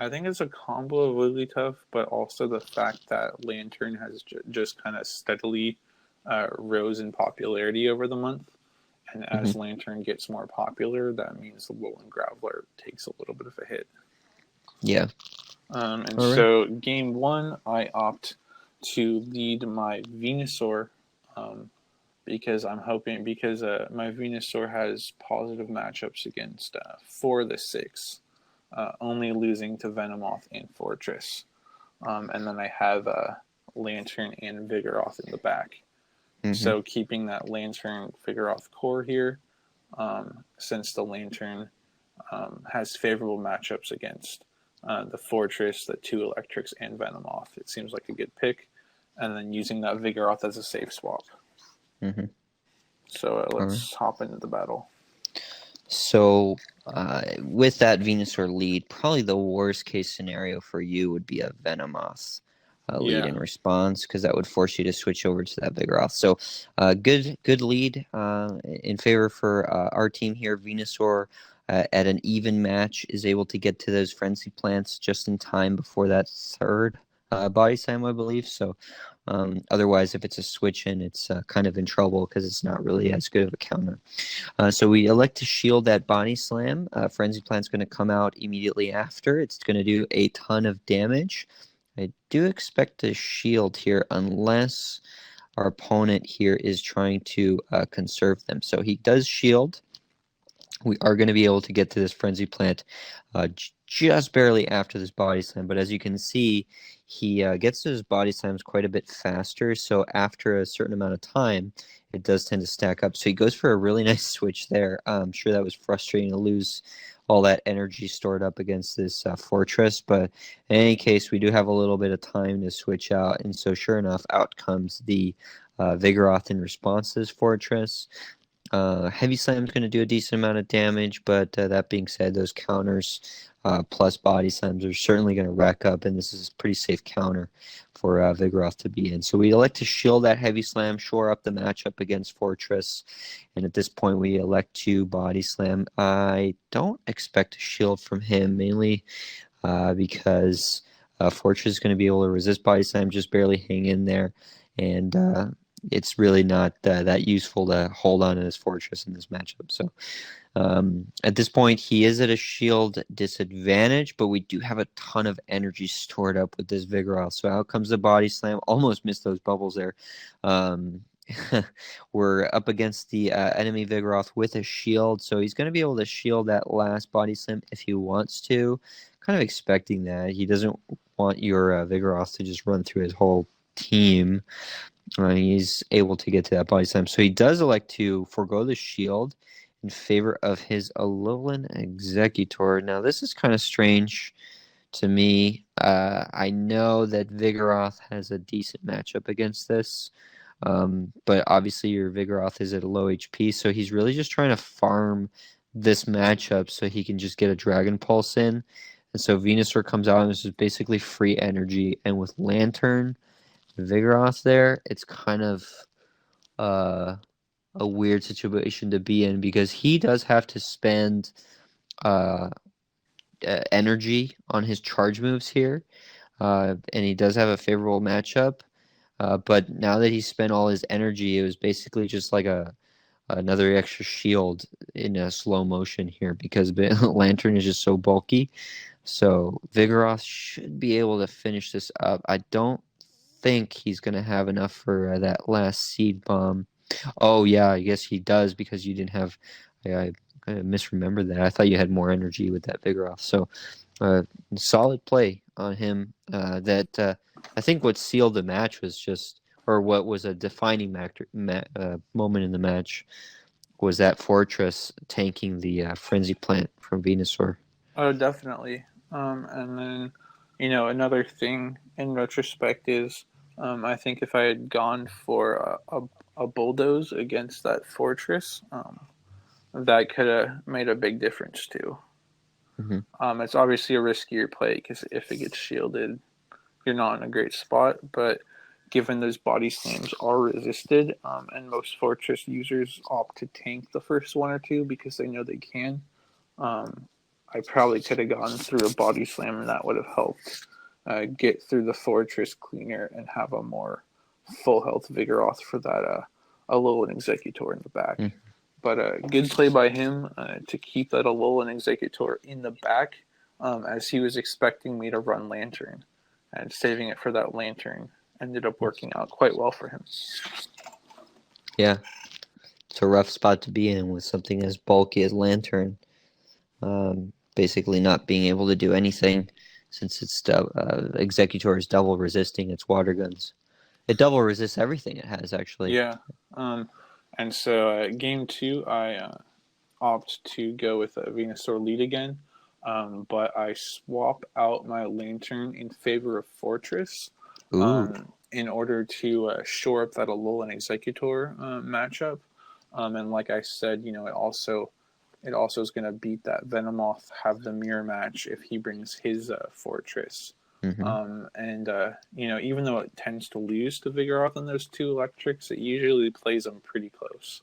I think it's a combo of Wigglytuff, but also the fact that Lantern has just kind of steadily rose in popularity over the month. And as Lantern gets more popular, that means the Alolan Graveler takes a little bit of a hit. Yeah. So game 1, I opt to lead my Venusaur because my Venusaur has positive matchups against 4 of the 6. Only losing to Venomoth and Fortress. And then I have Lantern and Vigoroth in the back. So keeping that Lantern Vigoroth core here, since the Lantern has favorable matchups against the Fortress, the 2 electrics, and Venomoth. It seems like a good pick. And then using that Vigoroth as a safe swap. So let's hop into the battle. So with that Venusaur lead, probably the worst case scenario for you would be a Venomoth lead in response, because that would force you to switch over to that Vigoroth. So good lead in favor for our team here. Venusaur at an even match is able to get to those Frenzy Plants just in time before that third body slam, I believe. So otherwise, if it's a switch in, it's kind of in trouble because it's not really as good of a counter. So we elect to shield that body slam. Frenzy Plant's going to come out immediately after. It's going to do a ton of damage. I do expect to shield here unless our opponent here is trying to conserve them. So he does shield. We are going to be able to get to this Frenzy Plant just barely after this Body Slam, but as you can see, he gets to his Body Slams quite a bit faster, so after a certain amount of time, it does tend to stack up. So he goes for a really nice switch there. I'm sure that was frustrating to lose all that energy stored up against this Fortress, but in any case, we do have a little bit of time to switch out, and so sure enough, out comes the Vigoroth in response to this Fortress. Heavy Slam's going to do a decent amount of damage, but that being said, those counters plus Body Slams are certainly going to rack up, and this is a pretty safe counter for Vigoroth to be in. So we elect to shield that Heavy Slam, shore up the matchup against Fortress, and at this point we elect to Body Slam. I don't expect a shield from him, mainly because Fortress is going to be able to resist Body Slam, just barely hang in there, and it's really not that useful to hold on to this Fortress in this matchup. So at this point, he is at a shield disadvantage, but we do have a ton of energy stored up with this Vigoroth. So out comes the Body Slam. Almost missed those bubbles there. We're up against the enemy Vigoroth with a shield, so he's going to be able to shield that last Body Slam if he wants to. Kind of expecting that. He doesn't want your Vigoroth to just run through his whole team. He's able to get to that Body Slam. So he does elect to forego the shield in favor of his Alolan Executor. Now, this is kind of strange to me. I know that Vigoroth has a decent matchup against this, but obviously your Vigoroth is at a low HP, so he's really just trying to farm this matchup so he can just get a Dragon Pulse in. And so Venusaur comes out, and this is basically free energy. And with Lantern, Vigoroth there, it's kind of a weird situation to be in because he does have to spend uh, energy on his charge moves here, and he does have a favorable matchup. But now that he spent all his energy, it was basically just like another extra shield in a slow motion here because Lantern is just so bulky. So Vigoroth should be able to finish this up. I don't think he's going to have enough for that last Seed Bomb. Oh, yeah, I guess he does because you didn't have. I kind of misremembered that. I thought you had more energy with that Vigoroth. So, solid play on him. I think what sealed the match was just, or what was a defining moment in the match was that Fortress tanking the Frenzy Plant from Venusaur. Oh, definitely. And then, another thing in retrospect is, I think if I had gone for a bulldoze against that Fortress, that could have made a big difference too. Mm-hmm. It's obviously a riskier play because if it gets shielded, you're not in a great spot. But given those Body Slams are resisted, and most Fortress users opt to tank the first one or two because they know they can, I probably could have gone through a Body Slam, and that would have helped get through the Fortress cleaner and have a more full health Vigoroth for that Alolan Executor in the back. Mm. But good play by him to keep that Alolan Executor in the back, as he was expecting me to run Lantern, and saving it for that Lantern ended up working out quite well for him. Yeah, it's a rough spot to be in with something as bulky as Lantern. Basically not being able to do anything since its Executor is double resisting its water guns. It double resists everything it has, actually. Yeah. And so game 2, I opt to go with a Venusaur lead again, but I swap out my Lantern in favor of Fortress in order to shore up that Alolan Executor matchup. And like I said, it also is going to beat that Venomoth, have the mirror match if he brings his Fortress. Mm-hmm. Even though it tends to lose to Vigoroth on those two electrics, it usually plays them pretty close.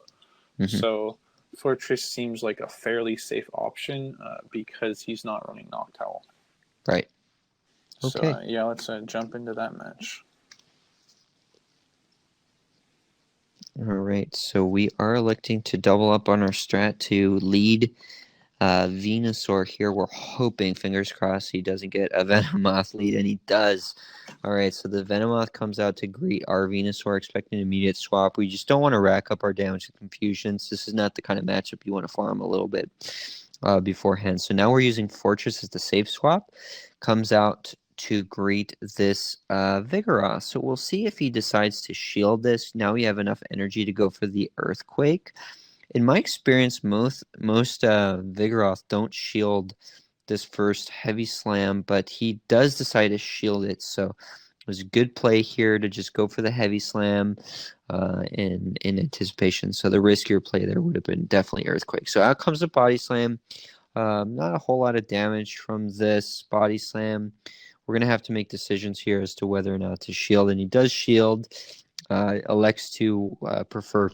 Mm-hmm. So Fortress seems like a fairly safe option because he's not running Noctowl. Right. So, Okay. yeah, let's jump into that match. All right. So we are electing to double up on our strat to lead Venusaur here. We're hoping, fingers crossed, he doesn't get a Venomoth lead, and he does. All right, so the Venomoth comes out to greet our Venusaur, expecting an immediate swap. We just don't want to rack up our damage with confusions. This is not the kind of matchup you want to farm a little bit beforehand. So now we're using Fortress as the safe swap. Comes out to greet this Vigoroth. So we'll see if he decides to shield this. Now we have enough energy to go for the Earthquake. In my experience, most Vigoroth don't shield this first heavy slam, but he does decide to shield it. So it was a good play here to just go for the heavy slam in anticipation. So the riskier play there would have been definitely Earthquake. So out comes the body slam. Not a whole lot of damage from this body slam. We're going to have to make decisions here as to whether or not to shield. And he does shield. Elects to prefer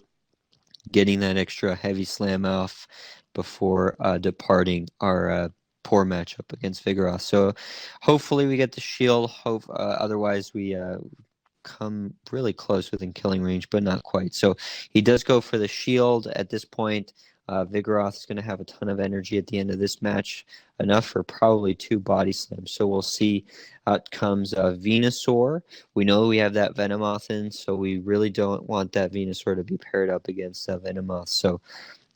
getting that extra heavy slam off before departing our poor matchup against Vigoroth. So hopefully we get the shield. Otherwise we come really close within killing range, but not quite. So he does go for the shield at this point. Vigoroth is going to have a ton of energy at the end of this match, enough for probably 2 body slams. So we'll see. Out comes Venusaur. We know we have that Venomoth in, so we really don't want that Venusaur to be paired up against Venomoth. So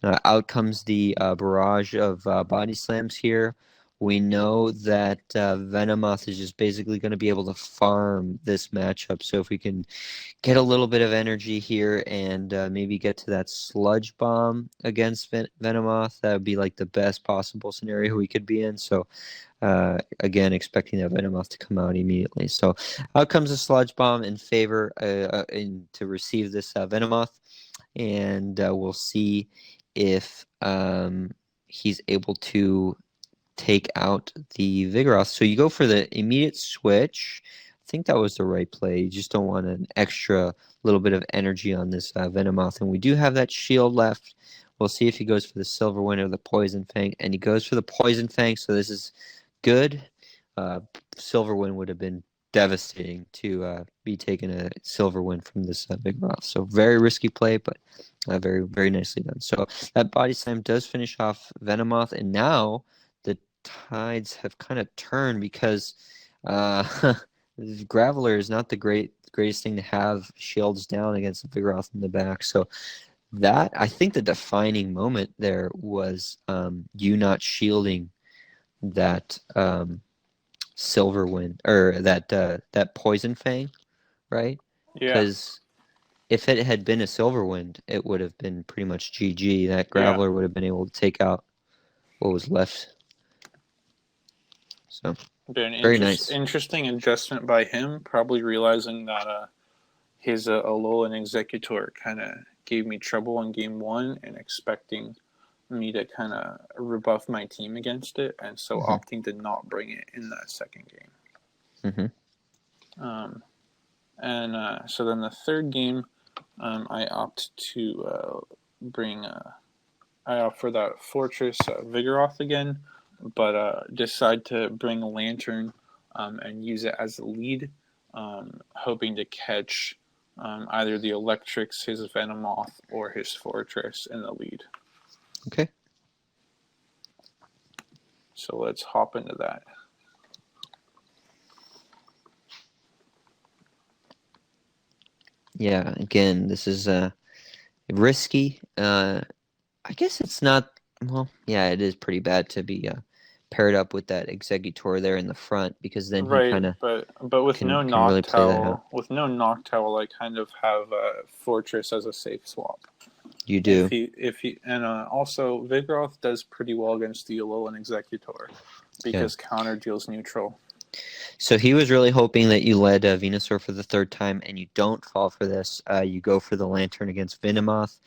out comes the barrage of body slams here. We know that Venomoth is just basically going to be able to farm this matchup. So if we can get a little bit of energy here and maybe get to that Sludge Bomb against Venomoth, that would be like the best possible scenario we could be in. So again, expecting that Venomoth to come out immediately. So out comes a Sludge Bomb in favor to receive this Venomoth. And we'll see if he's able to take out the Vigoroth. So you go for the immediate switch. I think that was the right play. You just don't want an extra little bit of energy on this Venomoth. And we do have that shield left. We'll see if he goes for the Silver Wind or the Poison Fang. And he goes for the Poison Fang, so this is good. Silver Wind would have been devastating to be taking a Silver Wind from this Vigoroth. So very risky play, but very, very nicely done. So that Body Slam does finish off Venomoth. And now the tides have kind of turned because Graveler is not the greatest thing to have shields down against the Vigoroth in the back. So that, I think the defining moment there was you not shielding that Silver Wind or that Poison Fang, right? Yeah. Because if it had been a Silver Wind, it would have been pretty much GG. That Yeah. Graveler would have been able to take out what was left. So Been very nice. Interesting adjustment by him, probably realizing that his Alolan Executor kind of gave me trouble in game 1 and expecting me to kind of rebuff my team against it, and so opting to not bring it in that second game. So then the third game, I opt to I opt for that Fortress Vigoroth again, but decide to bring a Lantern and use it as a lead, hoping to catch either the Electrics, his Venomoth, or his Fortress in the lead. Okay. So let's hop into that. Yeah, again, this is risky. I guess it's not. Well, yeah, it is pretty bad to be paired up with that Executor there in the front because then he kind of but with no Noctowl, I kind of have Fortress as a safe swap. You do. Also Vigoroth does pretty well against the Alolan Executor because counter deals neutral. So he was really hoping that you led Venusaur for the third time, and you don't fall for this. You go for the Lantern against Venomoth.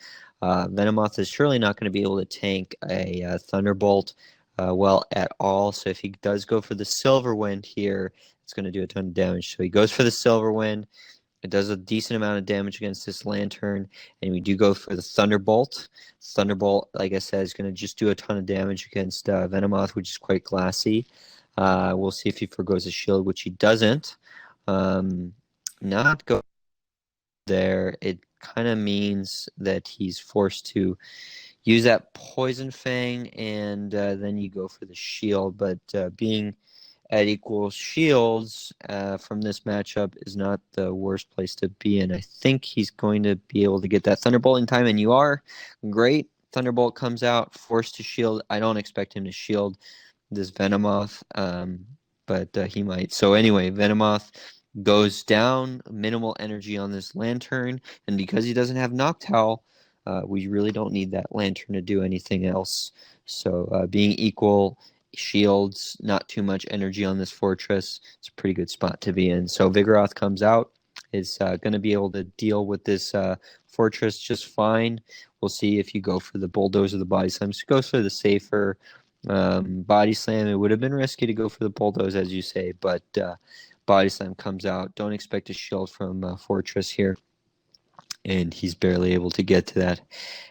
Venomoth is surely not going to be able to tank a Thunderbolt well at all. So if he does go for the Silver Wind here, it's going to do a ton of damage. So he goes for the Silver Wind. It does a decent amount of damage against this Lantern, and we do go for the Thunderbolt. Thunderbolt, like I said, is going to just do a ton of damage against Venomoth, which is quite glassy. We'll see if he forgoes his shield, which he doesn't. Not go there. It kind of means that he's forced to use that Poison Fang, and then you go for the shield. But being at equal shields from this matchup is not the worst place to be in. I think he's going to be able to get that Thunderbolt in time, and you are. Great. Thunderbolt comes out, forced to shield. I don't expect him to shield this Venomoth, but he might. So anyway, Venomoth goes down, minimal energy on this Lantern, and because he doesn't have Noctowl, we really don't need that Lantern to do anything else. So being equal shields, not too much energy on this fortress. It's a pretty good spot to be in. So Vigoroth comes out, is going to be able to deal with this fortress just fine. We'll see if you go for the Bulldoze or the Body Slam. Just go for the safer Body Slam. It would have been risky to go for the Bulldoze, as you say, but Body Slam comes out. Don't expect a shield from Fortress here. And he's barely able to get to that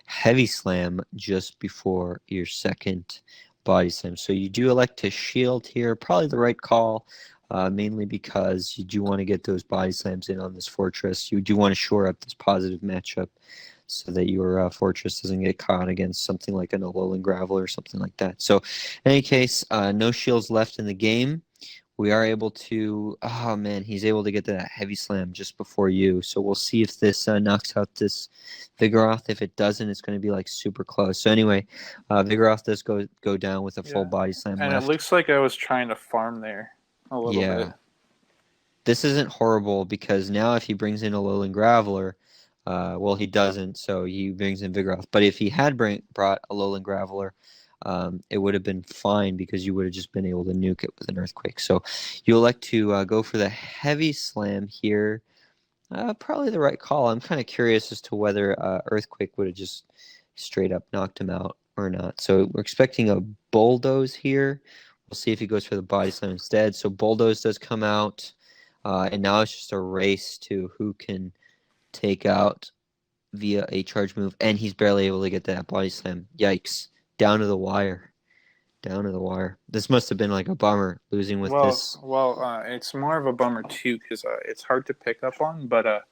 Heavy Slam just before your second Body Slam. So you do elect to shield here. Probably the right call, mainly because you do want to get those Body Slams in on this Fortress. You do want to shore up this positive matchup so that your Fortress doesn't get caught against something like an Alolan Gravel or something like that. So in any case, no shields left in the game. We are able to, oh man, he's able to get that Heavy Slam just before you. So we'll see if this knocks out this Vigoroth. If it doesn't, it's going to be like super close. So anyway, Vigoroth does go down with a full Body Slam and left. It looks like I was trying to farm there a little bit. This isn't horrible because now if he brings in a Alolan Graveler, well, he doesn't, so he brings in Vigoroth. But if he had brought a Alolan Graveler, it would have been fine because you would have just been able to nuke it with an Earthquake. So you elect to go for the Heavy Slam here. Probably the right call. I'm kind of curious as to whether Earthquake would have just straight up knocked him out or not. So we're expecting a Bulldoze here. We'll see if he goes for the Body Slam instead. So Bulldoze does come out, and now it's just a race to who can take out via a charge move, and he's barely able to get that Body Slam. Yikes. Down to the wire. Down to the wire. This must have been like a bummer losing with this. Well, it's more of a bummer too because it's hard to pick up on. But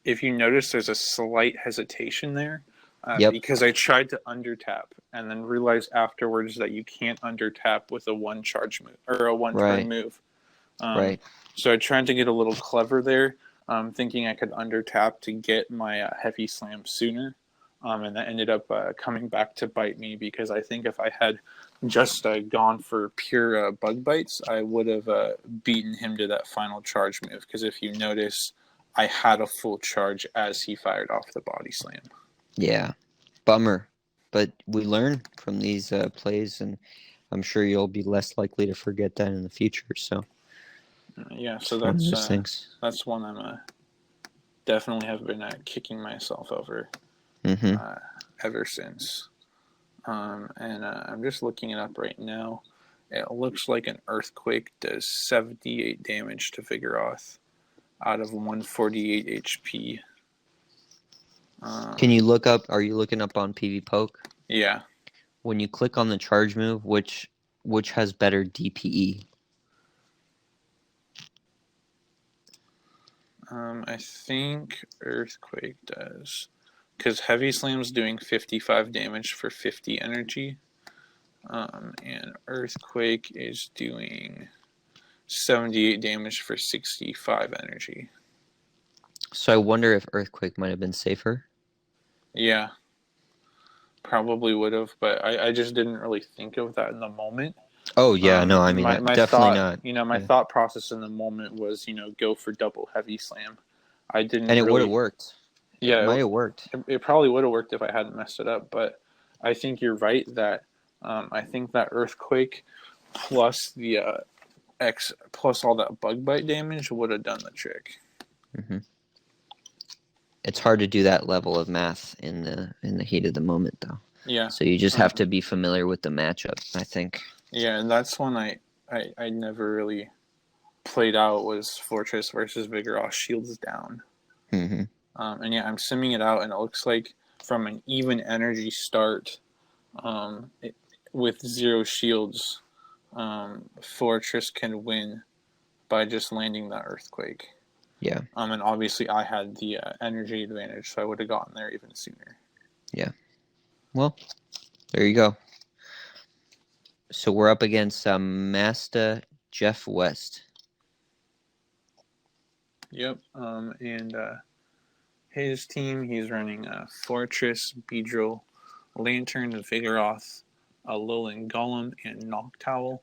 if you notice, there's a slight hesitation there because I tried to undertap and then realized afterwards that you can't undertap with a one charge move or a one turn move. So I tried to get a little clever there, thinking I could undertap to get my Heavy Slam sooner. And that ended up coming back to bite me because I think if I had just gone for pure Bug Bites, I would have beaten him to that final charge move. Because if you notice, I had a full charge as he fired off the Body Slam. Yeah, bummer. But we learn from these plays, and I'm sure you'll be less likely to forget that in the future. So so that's one I'm definitely have been kicking myself over. Ever since. I'm just looking it up right now. It looks like an Earthquake does 78 damage to Vigoroth out of 148 HP. Can you look up, are you looking up on PvPoke? Yeah. When you click on the charge move, which has better DPE? I think Earthquake does. Because Heavy Slam's doing 55 damage for 50 energy. And Earthquake is doing 78 damage for 65 energy. So I wonder if Earthquake might have been safer. Yeah. Probably would have, but I just didn't really think of that in the moment. Oh, yeah, no, I mean, my definitely thought, not. My thought process in the moment was, go for double Heavy Slam. I didn't And it really... would have worked. Yeah, it might have worked. It probably would have worked if I hadn't messed it up, but I think you're right that I think that Earthquake plus the plus all that Bug Bite damage would have done the trick. It's hard to do that level of math in the heat of the moment, though. Yeah. So you just have to be familiar with the matchup, I think. Yeah, and that's one I never really played out was Fortress versus Vigoroth shields down. And yeah, I'm simming it out, and it looks like from an even energy start with 0 shields, Fortress can win by just landing that Earthquake. Yeah. And obviously I had the energy advantage, so I would have gotten there even sooner. Yeah. Well, there you go. So we're up against Master Jeff West. Yep. And his team, he's running Fortress, Beedrill, Lantern, Vigoroth, Alolan Golem, and Noctowl.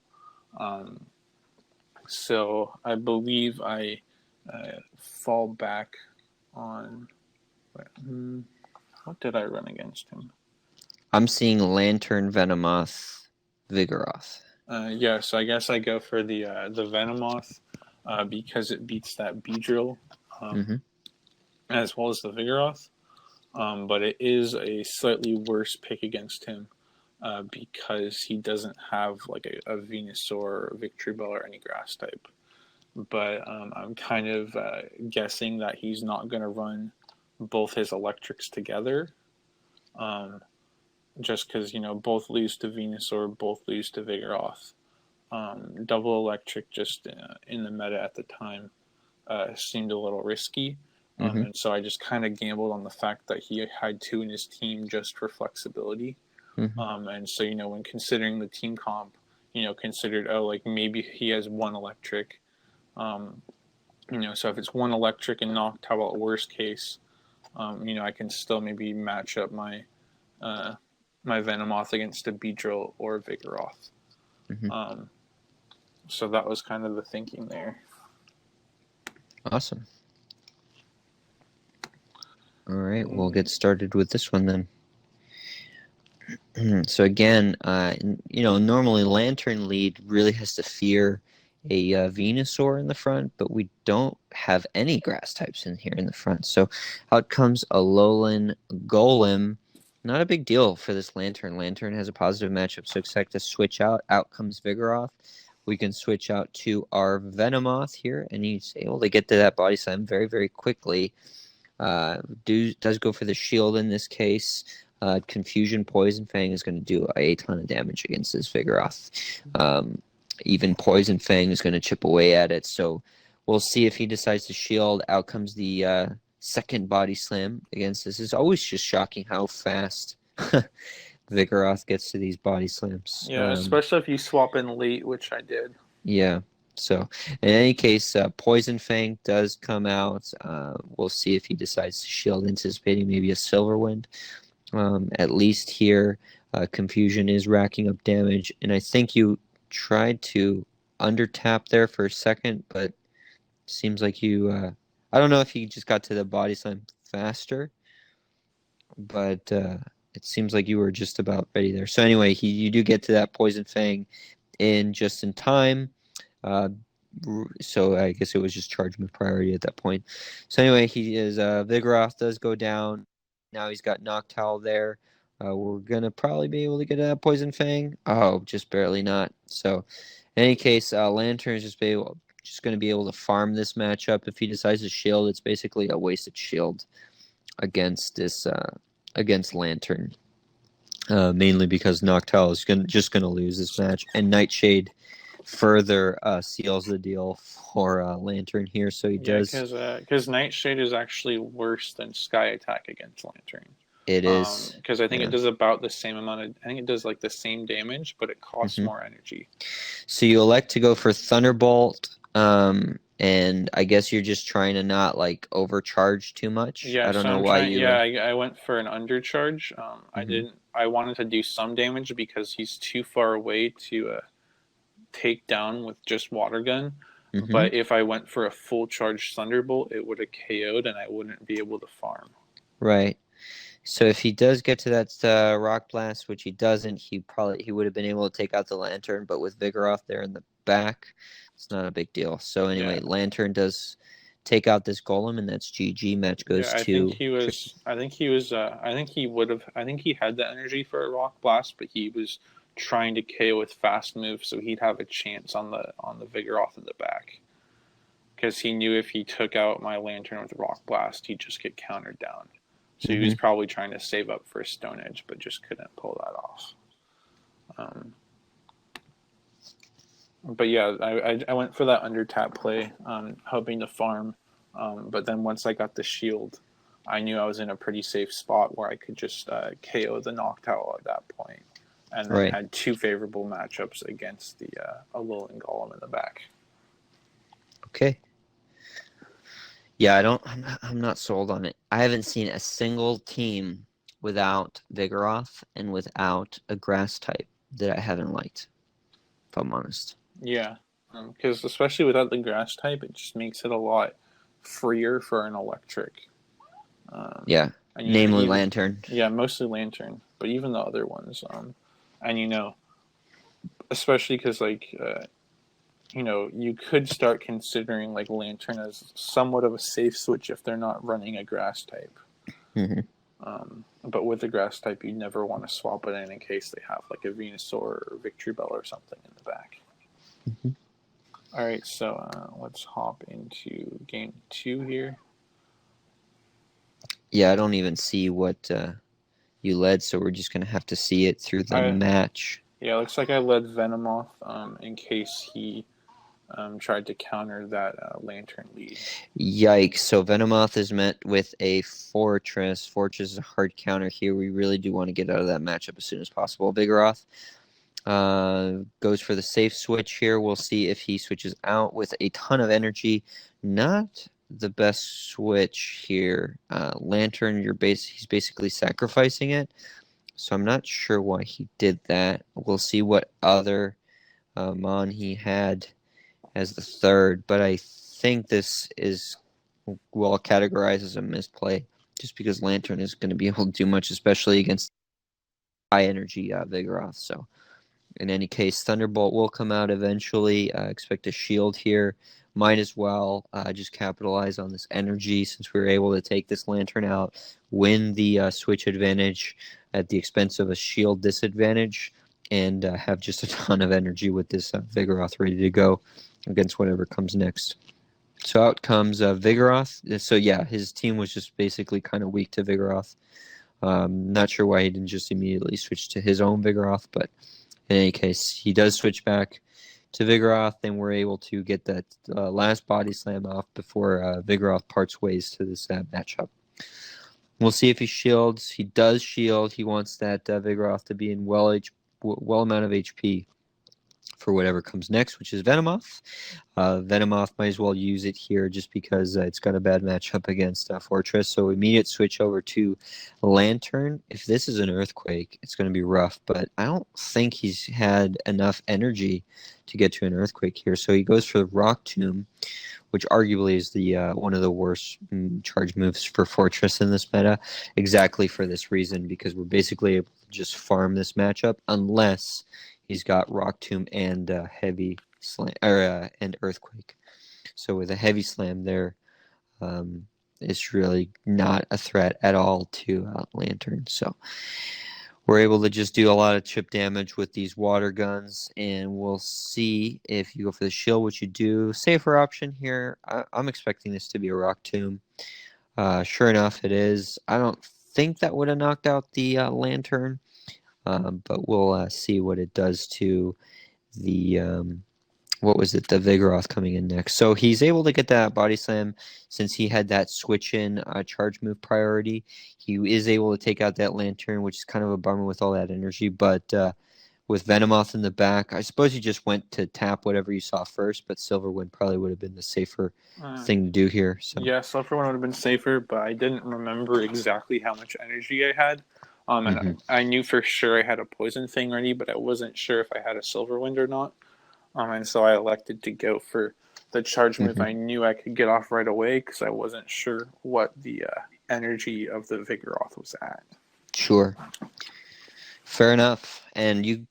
So I believe I fall back on. What did I run against him? I'm seeing Lantern, Venomoth, Vigoroth. Yeah, so I guess I go for the Venomoth because it beats that Beedrill as well as the Vigoroth. But it is a slightly worse pick against him because he doesn't have like a Venusaur, Victory Bell, or any grass type. But I'm kind of guessing that he's not going to run both his electrics together. Just because, both lose to Venusaur, both lose to Vigoroth. Double electric just in the meta at the time seemed a little risky. And so I just kind of gambled on the fact that he had 2 in his team just for flexibility. And so, when considering the team comp, considered, like maybe he has 1 electric. So if it's 1 electric and Noctowl at worst case, I can still maybe match up my my Venomoth against a Beedrill or a Vigoroth. So that was kind of the thinking there. Awesome. All right, we'll get started with this one then. So again, normally Lantern lead really has to fear a Venusaur in the front, but we don't have any grass types in here in the front. So out comes Alolan Golem. Not a big deal for this Lantern. Lantern has a positive matchup, so expect to switch out. Out comes Vigoroth. We can switch out to our Venomoth here, and he's able to get to that Body Slam very, very quickly. Does go for the shield in this case. Confusion Poison Fang is going to do a ton of damage against this Vigoroth. Even Poison Fang is going to chip away at it. So we'll see if he decides to shield. Out comes the second Body Slam against this. It's always just shocking how fast Vigoroth gets to these Body Slams. Yeah, especially if you swap in late, which I did. Yeah. So, in any case, Poison Fang does come out. We'll see if he decides to shield, anticipating maybe a Silver Wind. At least here, Confusion is racking up damage. And I think you tried to under-tap there for a second, but seems like you... I don't know if he just got to the Body Slam faster, but it seems like you were just about ready there. So anyway, you do get to that Poison Fang just in time. So I guess it was just charge move priority at that point. So anyway, Vigoroth does go down. Now he's got Noctowl there. We're gonna probably be able to get a Poison Fang. Oh, just barely not. So in any case, Lantern is just going to be able to farm this matchup. If he decides to shield, it's basically a wasted shield against this against Lantern. Mainly because Noctowl is just going to lose this match, and Nightshade further seals the deal for Lantern here. So he does. Because Nightshade is actually worse than Sky Attack against Lantern. It is. Because I think it does about the same amount of. I think it does like the same damage, but it costs more energy. So you elect to go for Thunderbolt. And I guess you're just trying to not like overcharge too much. Yeah, I don't know why you. Yeah, I went for an undercharge. I didn't. I wanted to do some damage because he's too far away to take down with just Water Gun. But if I went for a full charge Thunderbolt, it would have KO'd and I wouldn't be able to farm. Right. So if he does get to that Rock Blast, which he doesn't, he would have been able to take out the Lantern. But with Vigoroth there in the back, it's not a big deal. So anyway, Lantern does take out this Golem, and that's GG. Match goes to. I think he had the energy for a Rock Blast, but he was trying to KO with fast moves, so he'd have a chance on the Vigoroth in the back. Because he knew if he took out my Lantern with Rock Blast, he'd just get countered down. So he was probably trying to save up for a Stone Edge, but just couldn't pull that off. But yeah, I went for that under tap play, hoping to farm. But then once I got the shield, I knew I was in a pretty safe spot where I could just KO the Noctowl at that point, and then Right. had two favorable matchups against the Alolan Golem in the back. Okay. Yeah, I'm not sold on it. I haven't seen a single team without Vigoroth and without a grass type that I haven't liked, if I'm honest. Yeah, because especially without the grass type, it just makes it a lot freer for an electric. Yeah. And Namely Lantern. yeah, mostly Lantern, but even the other ones. And especially because you could start considering like Lantern as somewhat of a safe switch if they're not running a grass type. Mm-hmm. But with the grass type, you never want to swap it in case they have like a Venusaur or Victory Bell or something in the back. Mm-hmm. All right, so let's hop into game 2 here. Yeah, I don't even see what you led, so we're just going to have to see it through the match. Yeah, looks like I led Venomoth in case he tried to counter that Lantern lead. Yikes. So Venomoth is met with a Fortress. Fortress is a hard counter here. We really do want to get out of that matchup as soon as possible. Vigoroth goes for the safe switch here. We'll see if he switches out with a ton of energy. Not the best switch here. Lantern, he's basically sacrificing it. So I'm not sure why he did that. We'll see what other Mon he had as the third, but I think this is well categorized as a misplay just because Lantern is going to be able to do much, especially against high energy Vigoroth. So in any case, Thunderbolt will come out eventually. Expect a shield here. Might as well just capitalize on this energy since we were able to take this Lantern out, win the switch advantage at the expense of a shield disadvantage, and have just a ton of energy with this Vigoroth ready to go against whatever comes next. So out comes Vigoroth. So yeah, his team was just basically kind of weak to Vigoroth. Not sure why he didn't just immediately switch to his own Vigoroth, but in any case, he does switch back to Vigoroth, and we're able to get that last body slam off before Vigoroth parts ways to this matchup. We'll see if he shields. He does shield. He wants that Vigoroth to be in well amount of HP for whatever comes next, which is Venomoth. Venomoth might as well use it here just because it's got a bad matchup against Fortress. So immediate switch over to Lantern. If this is an Earthquake, it's going to be rough, but I don't think he's had enough energy to get to an Earthquake here. So he goes for the Rock Tomb, which arguably is the one of the worst charge moves for Fortress in this meta, exactly for this reason, because we're basically able to just farm this matchup unless he's got Rock Tomb and Heavy Slam and Earthquake. So with a Heavy Slam there, it's really not a threat at all to Lantern. So we're able to just do a lot of chip damage with these water guns, and we'll see if you go for the shield, which you do. Safer option here. I'm expecting this to be a Rock Tomb. Sure enough, it is. I don't think that would have knocked out the Lantern. But we'll see what it does to the the Vigoroth coming in next. So he's able to get that body slam since he had that switch in charge move priority. He is able to take out that Lantern, which is kind of a bummer with all that energy. But with Venomoth in the back, I suppose he just went to tap whatever you saw first. But Silverwind probably would have been the safer thing to do here. So yeah, Silverwind would have been safer, but I didn't remember exactly how much energy I had. And I knew for sure I had a poison thing ready, but I wasn't sure if I had a Silverwind or not. And so I elected to go for the charge move I knew I could get off right away because I wasn't sure what the energy of the Vigoroth was at. Sure. Fair enough. And you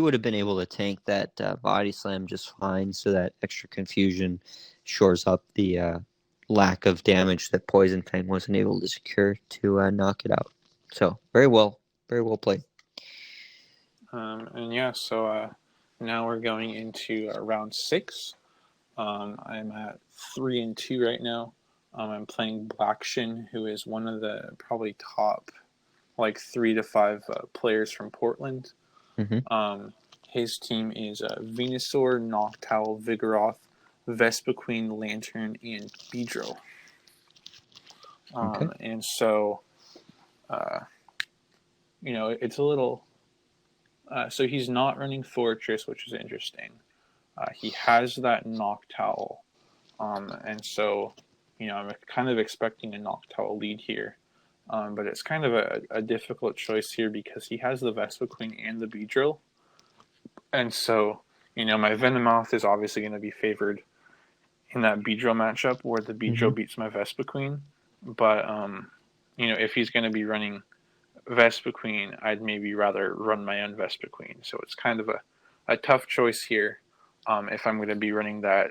would have been able to tank that body slam just fine, so that extra confusion shores up the lack of damage that Poison Fang wasn't able to secure to knock it out. So very well played. And yeah, so now we're going into round 6. I'm at 3-2 right now. I'm playing Blackshin, who is one of the probably top 3 to 5 players from Portland. His team is Venusaur, Noctowl, Vigoroth, Vespiquen, Lantern, and Beedrill. Okay. And so, it's a little. So he's not running Fortress, which is interesting. He has that Noctowl, and so, I'm kind of expecting a Noctowl lead here. But it's kind of a difficult choice here because he has the Vespiquen and the Beedrill. And so, my Venomoth is obviously going to be favored in that Beedrill matchup where the Beedrill beats my Vespiquen. But, if he's going to be running Vespiquen, I'd maybe rather run my own Vespiquen. So it's kind of a tough choice here if I'm going to be running that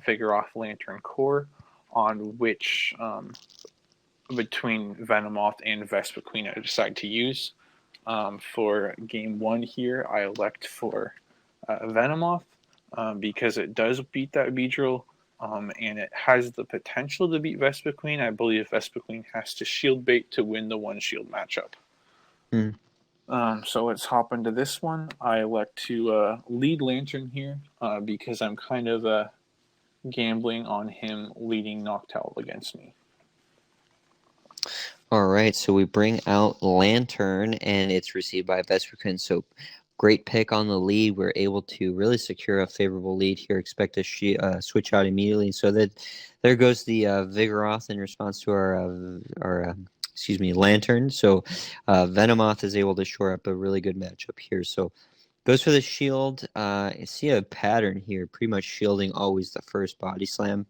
Vigoroth Lantern core on which between Venomoth and Vespiquen I decide to use. For game 1 here, I elect for Venomoth because it does beat that Beedrill and it has the potential to beat Vespiquen. I believe Vespiquen has to shield bait to win the one shield matchup. So let's hop into this one. I elect to lead Lantern here because I'm kind of gambling on him leading Noctowl against me. All right, so we bring out Lantern, and it's received by Vespiquen. So great pick on the lead. We're able to really secure a favorable lead here. Expect to switch out immediately. So that there goes the Vigoroth in response to our Lantern. So Venomoth is able to shore up a really good matchup here. So goes for the shield. I see a pattern here, pretty much shielding always the first body slam,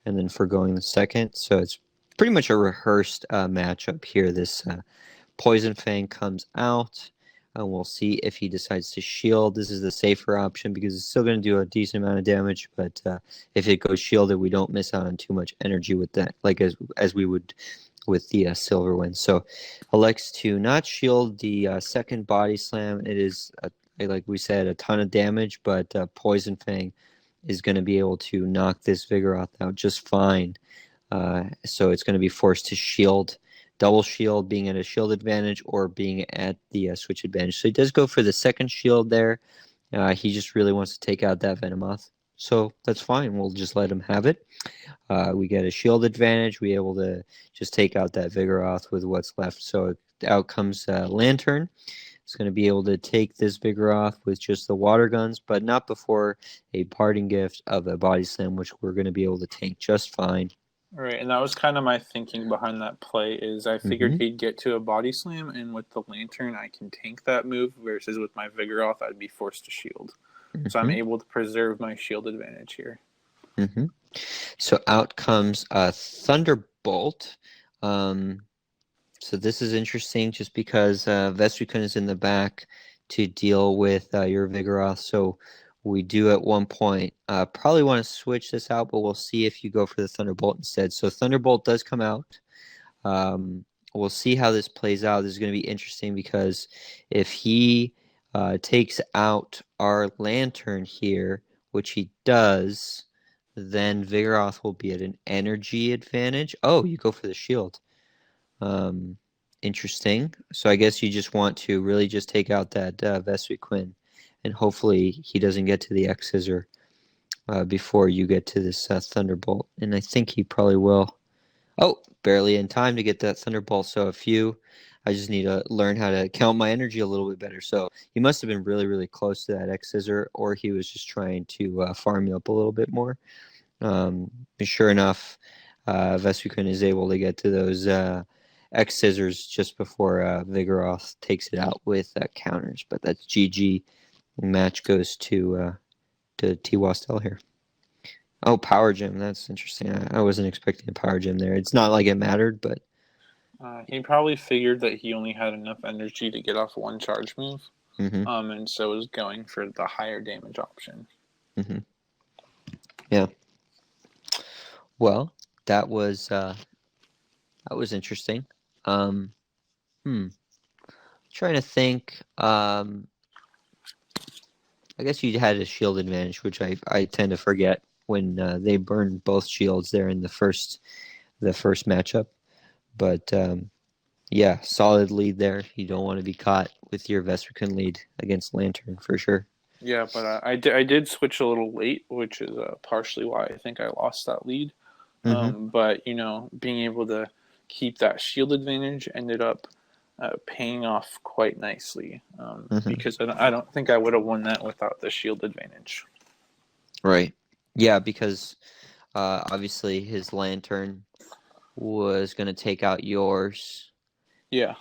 and then forgoing the second. So it's pretty much a rehearsed matchup here. This Poison Fang comes out, and we'll see if he decides to shield. This is the safer option because it's still going to do a decent amount of damage, but if it goes shielded, we don't miss out on too much energy with that, like as we would with the Silver Wind. So elects to not shield the second body slam. It is, like we said, a ton of damage, but Poison Fang is going to be able to knock this Vigoroth out just fine. So it's going to be forced to shield, double shield, being at a shield advantage or being at the switch advantage. So he does go for the second shield there. He just really wants to take out that Venomoth. So that's fine. We'll just let him have it. We get a shield advantage. We're able to just take out that Vigoroth with what's left. So out comes Lantern. It's going to be able to take this Vigoroth with just the water guns, but not before a parting gift of a body slam, which we're going to be able to tank just fine. Right, and that was kind of my thinking behind that play is I figured he'd get to a body slam, and with the Lantern, I can tank that move, versus with my Vigoroth, I'd be forced to shield. So I'm able to preserve my shield advantage here. So out comes Thunderbolt. So this is interesting just because Vespiquen is in the back to deal with your Vigoroth. So we do at one point probably want to switch this out, but we'll see if you go for the Thunderbolt instead. So Thunderbolt does come out. We'll see how this plays out. This is going to be interesting because if he takes out our Lantern here, which he does, then Vigoroth will be at an energy advantage. Oh, you go for the shield. Interesting. So I guess you just want to really just take out that Vespiquen, and hopefully he doesn't get to the X-Scissor before you get to this Thunderbolt. And I think he probably will. Oh, barely in time to get that Thunderbolt. So I just need to learn how to count my energy a little bit better. So he must have been really, really close to that X-Scissor, or he was just trying to farm you up a little bit more. Sure enough, Vespiquen is able to get to those X-Scissors just before Vigoroth takes it out with counters. But that's GG. The match goes to Twastell here. Oh, Power Gem. That's interesting. I wasn't expecting a Power Gem there. It's not like it mattered, but... he probably figured that he only had enough energy to get off one charge move, and so was going for the higher damage option. Yeah. Well, that was interesting. Trying to think. I guess you had a shield advantage, which I tend to forget when they burn both shields there in the first matchup. But yeah, solid lead there. You don't want to be caught with your Vespiquen lead against Lantern for sure. Yeah, but I did switch a little late, which is partially why I think I lost that lead. Hmm. But being able to keep that shield advantage ended up paying off quite nicely. Hmm. Because I don't think I would have won that without the shield advantage. Right. Yeah, because obviously his lantern was going to take out yours, Yeah.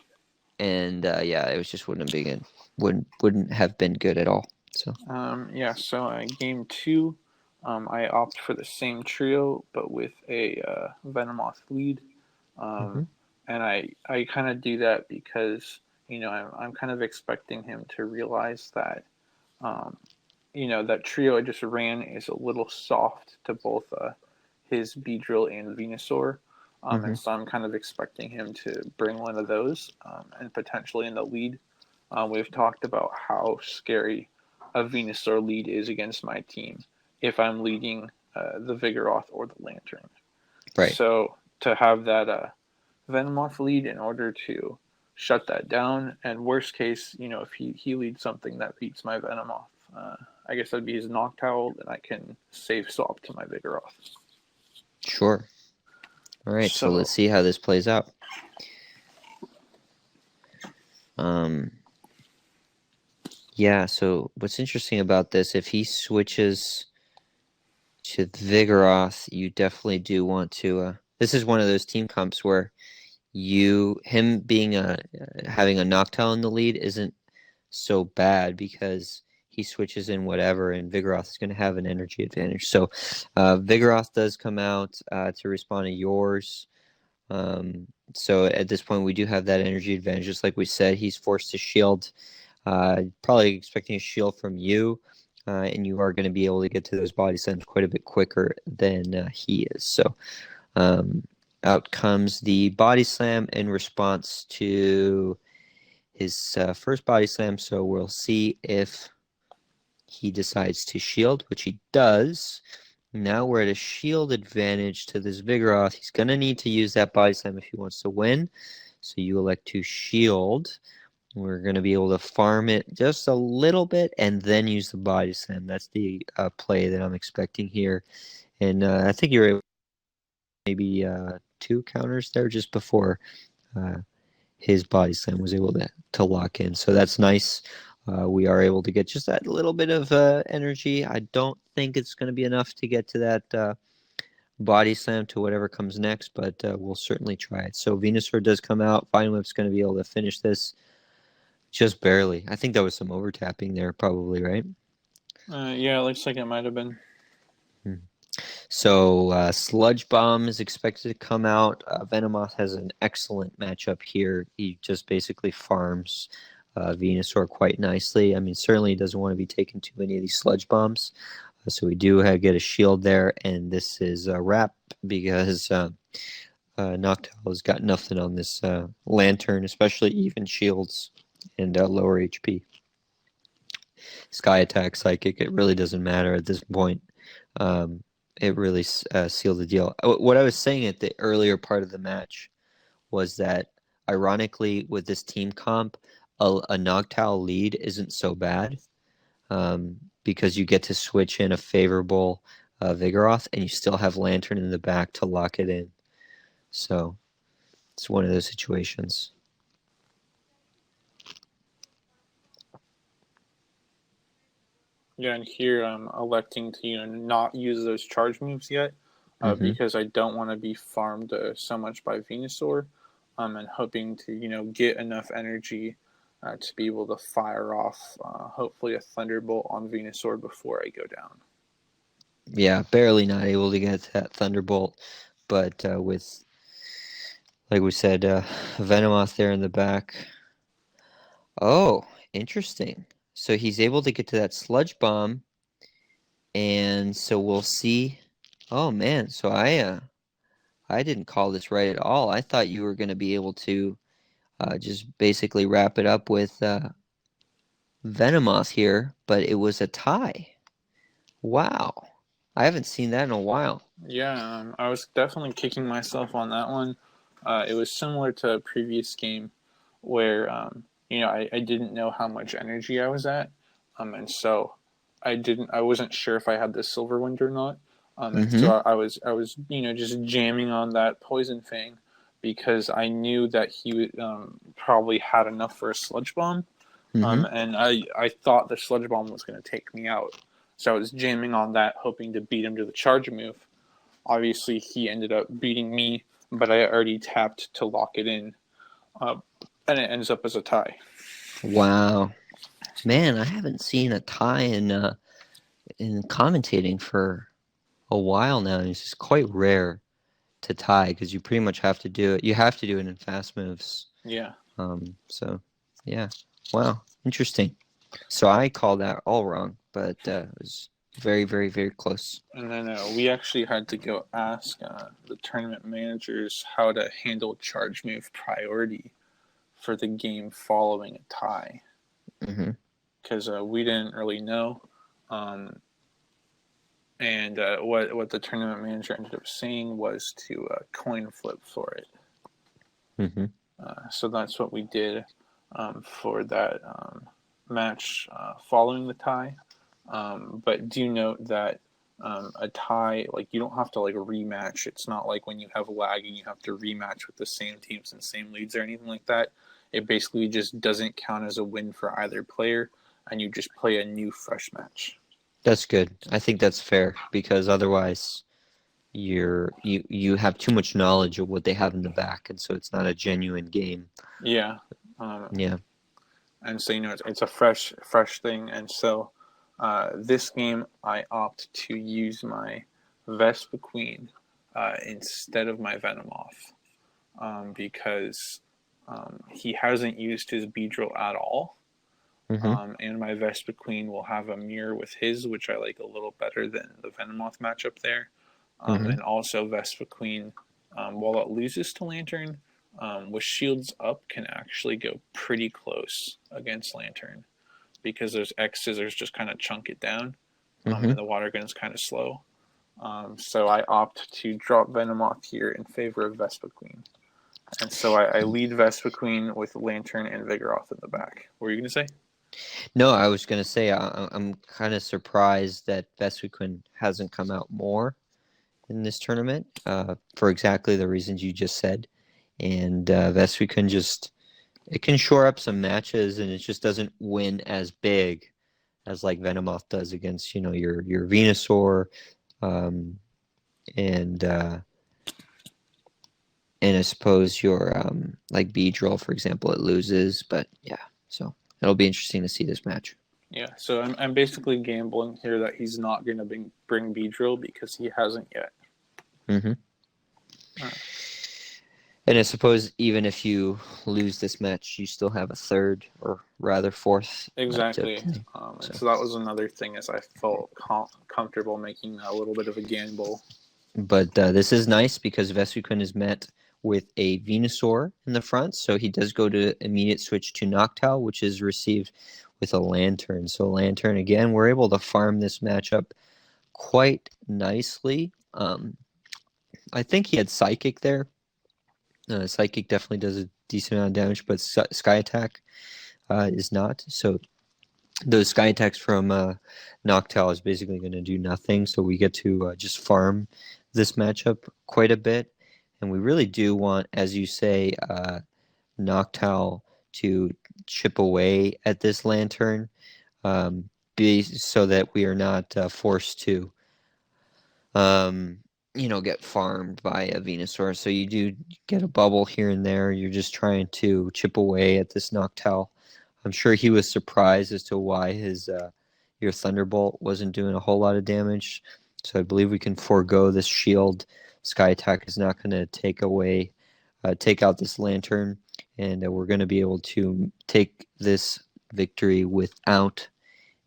and yeah, it was just wouldn't have been good. Wouldn't have been good at all. So. Yeah. So game two, I opt for the same trio but with a Venomoth lead. Hmm. Um, and I kind of do that because I'm kind of expecting him to realize that um, that trio I just ran is a little soft to both his Beedrill and Venusaur. Hmm. And so I'm kind of expecting him to bring one of those and potentially in the lead. We've talked about how scary a Venusaur lead is against my team if I'm leading the Vigoroth or the Lantern. Right. So to have that Venomoth lead in order to shut that down, and worst case, if he leads something that beats my Venomoth, I guess that'd be his Noctowl, and I can save swap to my Vigoroth. Sure. All right. So let's So see how this plays out. Um. Yeah. So what's interesting about this? If he switches to Vigoroth, you definitely do want to. This is one of those team comps where him being having a Noctowl in the lead isn't so bad because he switches in whatever, and Vigoroth is going to have an energy advantage. So Vigoroth does come out to respond to yours. So at this point, we do have that energy advantage. Just like we said, he's forced to shield. Probably expecting a shield from you. And you are going to be able to get to those body slams quite a bit quicker than he is. So um, out comes the body slam in response to his first body slam. So we'll see if he decides to shield, which he does. Now we're at a shield advantage to this Vigoroth. He's going to need to use that body slam if he wants to win. So you elect to shield. We're going to be able to farm it just a little bit and then use the body slam. That's the play that I'm expecting here. And I think you're able maybe two counters there just before uh, his body slam was able to lock in. So that's nice. We are able to get just that little bit of energy. I don't think it's going to be enough to get to that body slam to whatever comes next, but we'll certainly try it. So Venusaur does come out. Vine Whip's going to be able to finish this just barely. I think that was some overtapping there, probably, right? yeah, it looks like it might have been. Hmm. So Sludge Bomb is expected to come out. Venomoth has an excellent matchup here. He just basically farms Venusaur quite nicely. I mean, certainly he doesn't want to be taking too many of these Sludge Bombs. So we do get a shield there, and this is a wrap because Noctowl has got nothing on this Lantern, especially even shields and lower HP. Sky Attack, Psychic, it really doesn't matter at this point. Um, it really sealed the deal. What I was saying at the earlier part of the match was that, ironically, with this team comp, a Noctowl lead isn't so bad because you get to switch in a favorable Vigoroth and you still have Lantern in the back to lock it in. So it's one of those situations. Yeah, and here I'm electing to not use those charge moves yet Mm-hmm. because I don't want to be farmed so much by Venusaur. And hoping to get enough energy to be able to fire off hopefully a Thunderbolt on Venusaur before I go down. Yeah, barely not able to get that Thunderbolt, but with, like we said, Venomoth there in the back. Oh, interesting. So he's able to get to that Sludge Bomb, and so we'll see. Oh man, so I didn't call this right at all. I thought you were going to be able to just basically wrap it up with Venomoth here, but it was a tie. Wow. I haven't seen that in a while. Yeah, I was definitely kicking myself on that one. It was similar to a previous game where I didn't know how much energy I was at, and so I wasn't sure if I had the silver wind or not. And so Mm-hmm. I was just jamming on that poison fang because I knew that he would probably had enough for a sludge bomb. Mm-hmm. And I thought the sludge bomb was going to take me out. So I was jamming on that, hoping to beat him to the charge move. Obviously, he ended up beating me, but I already tapped to lock it in, uh, and it ends up as a tie. Wow. Man, I haven't seen a tie in commentating for a while now. It's just quite rare to tie because you pretty much have to do it. You have to do it in fast moves. Yeah. So yeah. Wow. Interesting. So I called that all wrong, but it was very, very, very close. And then we actually had to go ask the tournament managers how to handle charge move priority for the game following a tie. Mm-hmm. Because we didn't really know. And what the tournament manager ended up saying was to coin flip for it. Mm-hmm. So that's what we did for that match following the tie. But do note that a tie, like you don't have to like rematch. It's not like when you have lag and you have to rematch with the same teams and same leads or anything like that. It basically just doesn't count as a win for either player, and you just play a new fresh match. That's good. I think that's fair because otherwise you have too much knowledge of what they have in the back, and so it's not a genuine game. Yeah. Yeah. And so it's a fresh thing, and so this game I opt to use my Vespa Queen instead of my Venomoth because he hasn't used his Beedrill at all. Mm-hmm. And my Vespa Queen will have a mirror with his, which I like a little better than the Venomoth matchup there. Mm-hmm. And also Vespa Queen, while it loses to Lantern, with shields up can actually go pretty close against Lantern because those X scissors just kind of chunk it down, Mm-hmm. and the water gun's kind of slow. So I opt to drop Venomoth here in favor of Vespa Queen. And so I lead Vespa Queen with Lantern and Vigoroth in the back. What were you going to say? No, I was gonna say I'm kind of surprised that Vesuquin hasn't come out more in this tournament for exactly the reasons you just said, and Vesuquin just it can shore up some matches, and it just doesn't win as big as like Venomoth does against your Venusaur, um, and and I suppose your like Beedrill, for example, it loses, but yeah, so it'll be interesting to see this match. Yeah, so I'm basically gambling here that he's not going to bring Beedrill because he hasn't yet. Mm-hmm. And I suppose even if you lose this match, you still have a third or rather fourth. Exactly. So that was another thing as I felt comfortable making a little bit of a gamble. But this is nice because Vesuquin is met with a Venusaur in the front, so he does go to immediate switch to Noctowl, which is received with a Lantern. So Lantern, again, we're able to farm this matchup quite nicely. I think he had Psychic there. Psychic definitely does a decent amount of damage, but Sky Attack is not. So those Sky Attacks from Noctowl is basically going to do nothing. So we get to just farm this matchup quite a bit. And we really do want, as you say, Noctowl to chip away at this Lantern so that we are not forced to get farmed by a Venusaur. So you do get a bubble here and there. You're just trying to chip away at this Noctowl. I'm sure he was surprised as to why your Thunderbolt wasn't doing a whole lot of damage. So I believe we can forego this shield. Sky Attack is not going to take out this Lantern, and we're going to be able to take this victory without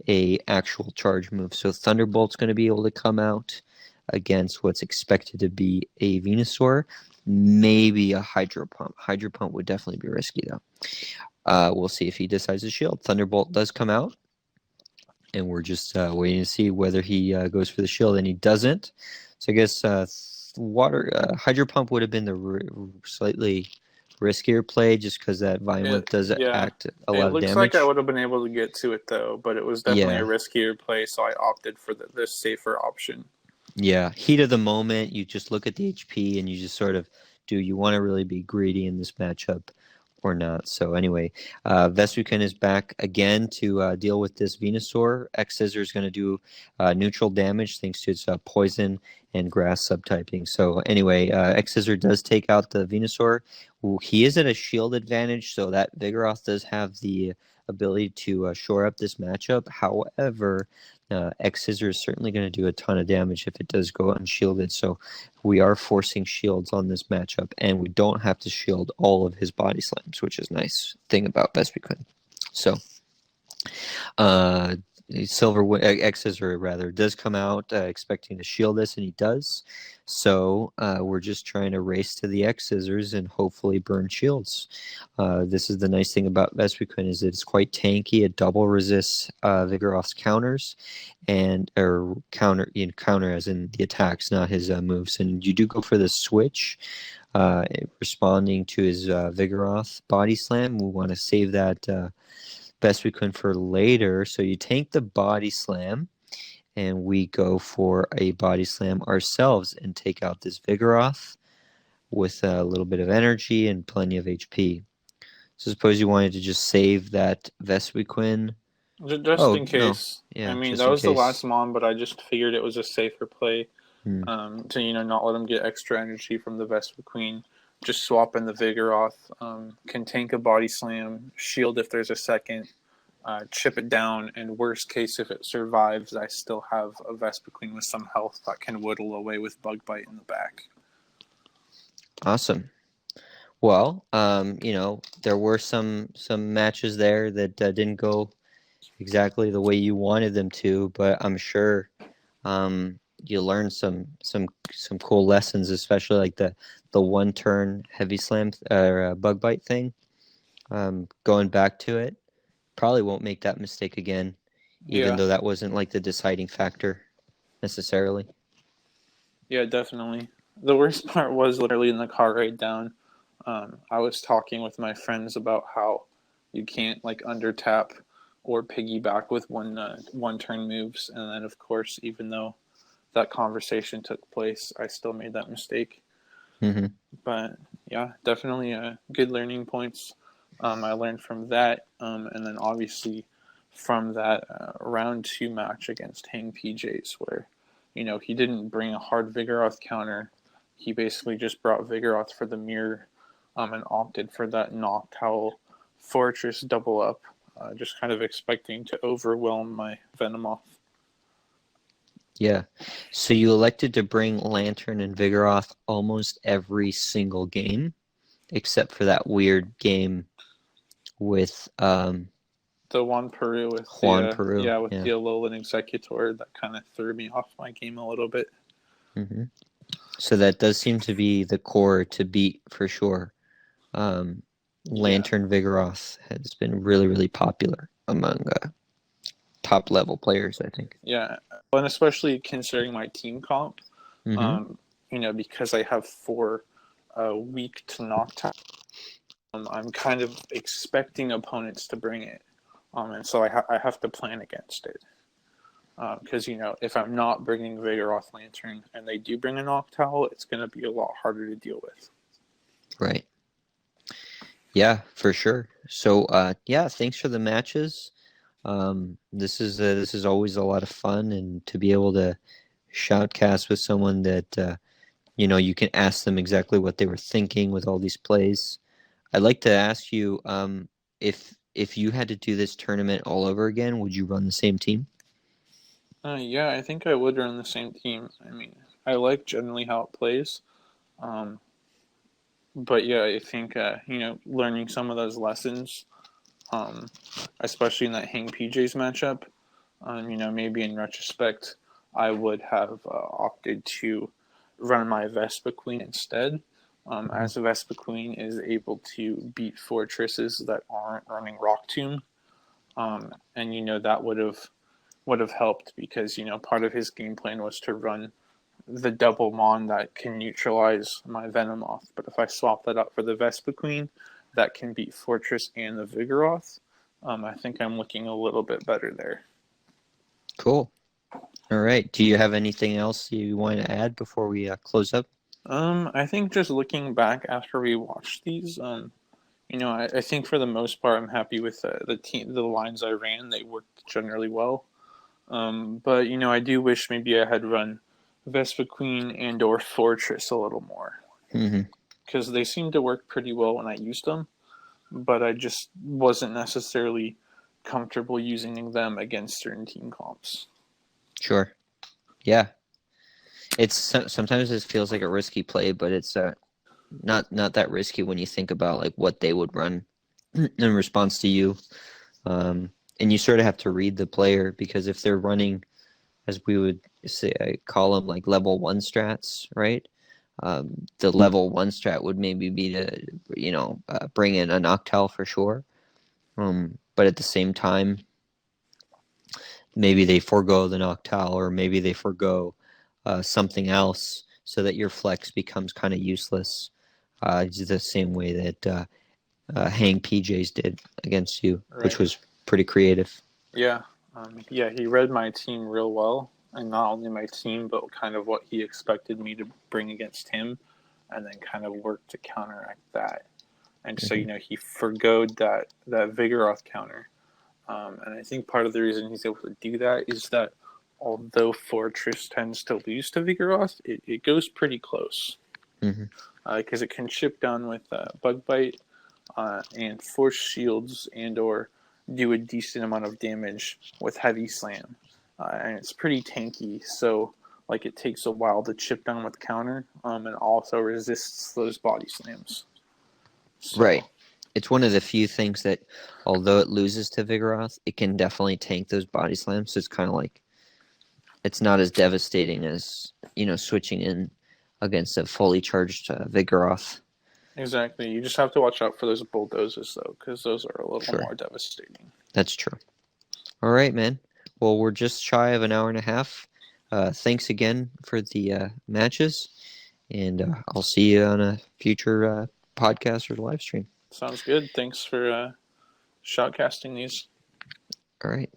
a actual charge move. So Thunderbolt's going to be able to come out against what's expected to be a Venusaur, maybe a Hydro Pump. Hydro Pump would definitely be risky, though. We'll see if he decides to shield. Thunderbolt does come out, and we're just waiting to see whether he goes for the shield, and he doesn't. So I guess Hydro Pump would have been the slightly riskier play just because that Violent does Yeah. act a It lot of looks like I damage. would have been able to get to it though, but it was definitely a Yeah, riskier play, so I opted for the safer option. yeah. Heat of the moment, you just look at the HP and you just sort of, do you want to really be greedy in this matchup or not? So anyway, Vesuken is back again to deal with this Venusaur. X Scissor is going to do neutral damage thanks to its poison and grass subtyping. So anyway, X Scissor does take out the Venusaur. He is at a shield advantage, so that Vigoroth does have the ability to shore up this matchup. However, X Scissor is certainly going to do a ton of damage if it does go unshielded. So we are forcing shields on this matchup, and we don't have to shield all of his body slams, which is a nice thing about Vespiquen. So, uh, Silver X Scissor rather does come out expecting to shield this, and he does. So we're just trying to race to the X Scissors and hopefully burn shields. This is the nice thing about Vespiquen is it's quite tanky. It double resists Vigoroth's counters, and or counter as in the attacks, not his moves. And you do go for the switch, responding to his Vigoroth body slam. We want to save that Vespiquen for later. So you tank the body slam, and we go for a body slam ourselves and take out this Vigoroth with a little bit of energy and plenty of HP. So suppose you wanted to just save that Vespiquen. Just Oh in no, case. I yeah, mean, just that in was the case. last mon, but I just figured it was a safer play Hmm. to not let him get extra energy from the Vespa Queen. Just swap in the Vigoroth. Can tank a body slam, shield if there's a second, chip it down, and worst case, if it survives, I still have a Vespa Queen with some health that can whittle away with Bug Bite in the back. Awesome. Well, there were some matches there that didn't go exactly the way you wanted them to, but I'm sure you learned some cool lessons, especially like the one turn heavy slam or bug bite thing. Going back to it, probably won't make that mistake again, even Yeah, though that wasn't like the deciding factor necessarily. yeah, definitely. The worst part was literally in the car ride down. I was talking with my friends about how you can't like under tap or piggyback with one turn moves, and then of course, even though that conversation took place, I still made that mistake. Hmm. But yeah, definitely good learning points. I learned from that, and then obviously from that round 2 match against Hang PJs, where he didn't bring a hard Vigoroth counter. He basically just brought Vigoroth for the mirror, and opted for that Noctowl Fortress double up, just kind of expecting to overwhelm my Venomoth. Yeah. So you elected to bring Lantern and Vigoroth almost every single game, except for that weird game with The one Peru with the Juan Peru. with Yeah. the Alolan Executor that kind of threw me off my game a little bit. Hmm. So that does seem to be the core to beat for sure. Um, Yeah, Lantern Vigoroth has been really, really popular among top level players, I think. yeah, and especially considering my team comp, Hmm. um, because I have 4 weak to Noctowl, I'm kind of expecting opponents to bring it, and so I have to plan against it. Because if I'm not bringing Vigoroth Lantern and they do bring a Noctowl, it's going to be a lot harder to deal with. Right. Yeah, for sure. So, yeah, thanks for the matches. This is always a lot of fun, and to be able to shoutcast with someone that you can ask them exactly what they were thinking with all these plays. I'd like to ask you, if you had to do this tournament all over again, would you run the same team? Yeah, I think I would run the same team. I mean, I like generally how it plays. Um, but yeah, I think learning some of those lessons, um, especially in that Hang PJs matchup, maybe in retrospect, I would have opted to run my Vespa Queen instead, Mhm. as Vespa Queen is able to beat fortresses that aren't running Rock Tomb, and that would have helped because part of his game plan was to run the double mon that can neutralize my Venomoth. But if I swap that out for the Vespiquen, that can beat Fortress and the Vigoroth. I think I'm looking a little bit better there. Cool. All right. Do you have anything else you want to add before we close up? I think just looking back after we watched these, I think for the most part, I'm happy with the lines I ran. They worked generally well. But I do wish maybe I had run Vespiquen and or Fortress a little more, because they seemed to work pretty well when I used them, but I just wasn't necessarily comfortable using them against certain team comps. Sure. Yeah. It's sometimes it feels like a risky play, but it's not that risky when you think about like what they would run in response to you. And you sort of have to read the player, because if they're running, as we would say, call them like level 1 strats, right? The level 1 strat would maybe be to, bring in a Noctowl for sure. But at the same time, maybe they forego the Noctowl, or maybe they forego something else so that your flex becomes kind of useless. The same way that Hang PJs did against you, Right. which was pretty creative. Yeah. He read my team real well, and not only my team, but kind of what he expected me to bring against him, and then kind of work to counteract that. And so, he forgoed that Vigoroth counter. And I think part of the reason he's able to do that is that although Fortress tends to lose to Vigoroth, it goes pretty close. Because it can chip down with Bug Bite and Force Shields, and or do a decent amount of damage with Heavy Slam. And it's pretty tanky, so it takes a while to chip down with counter, and also resists those body slams. So, right. It's one of the few things that, although it loses to Vigoroth, it can definitely tank those body slams. So it's kind of like, it's not as devastating as, switching in against a fully charged Vigoroth. Exactly. You just have to watch out for those bulldozers, though, because those are a little more devastating. That's true. All right, man. Well, we're just shy of an hour and a half. Thanks again for the matches, and I'll see you on a future podcast or live stream. Sounds good. Thanks for shoutcasting these. All right.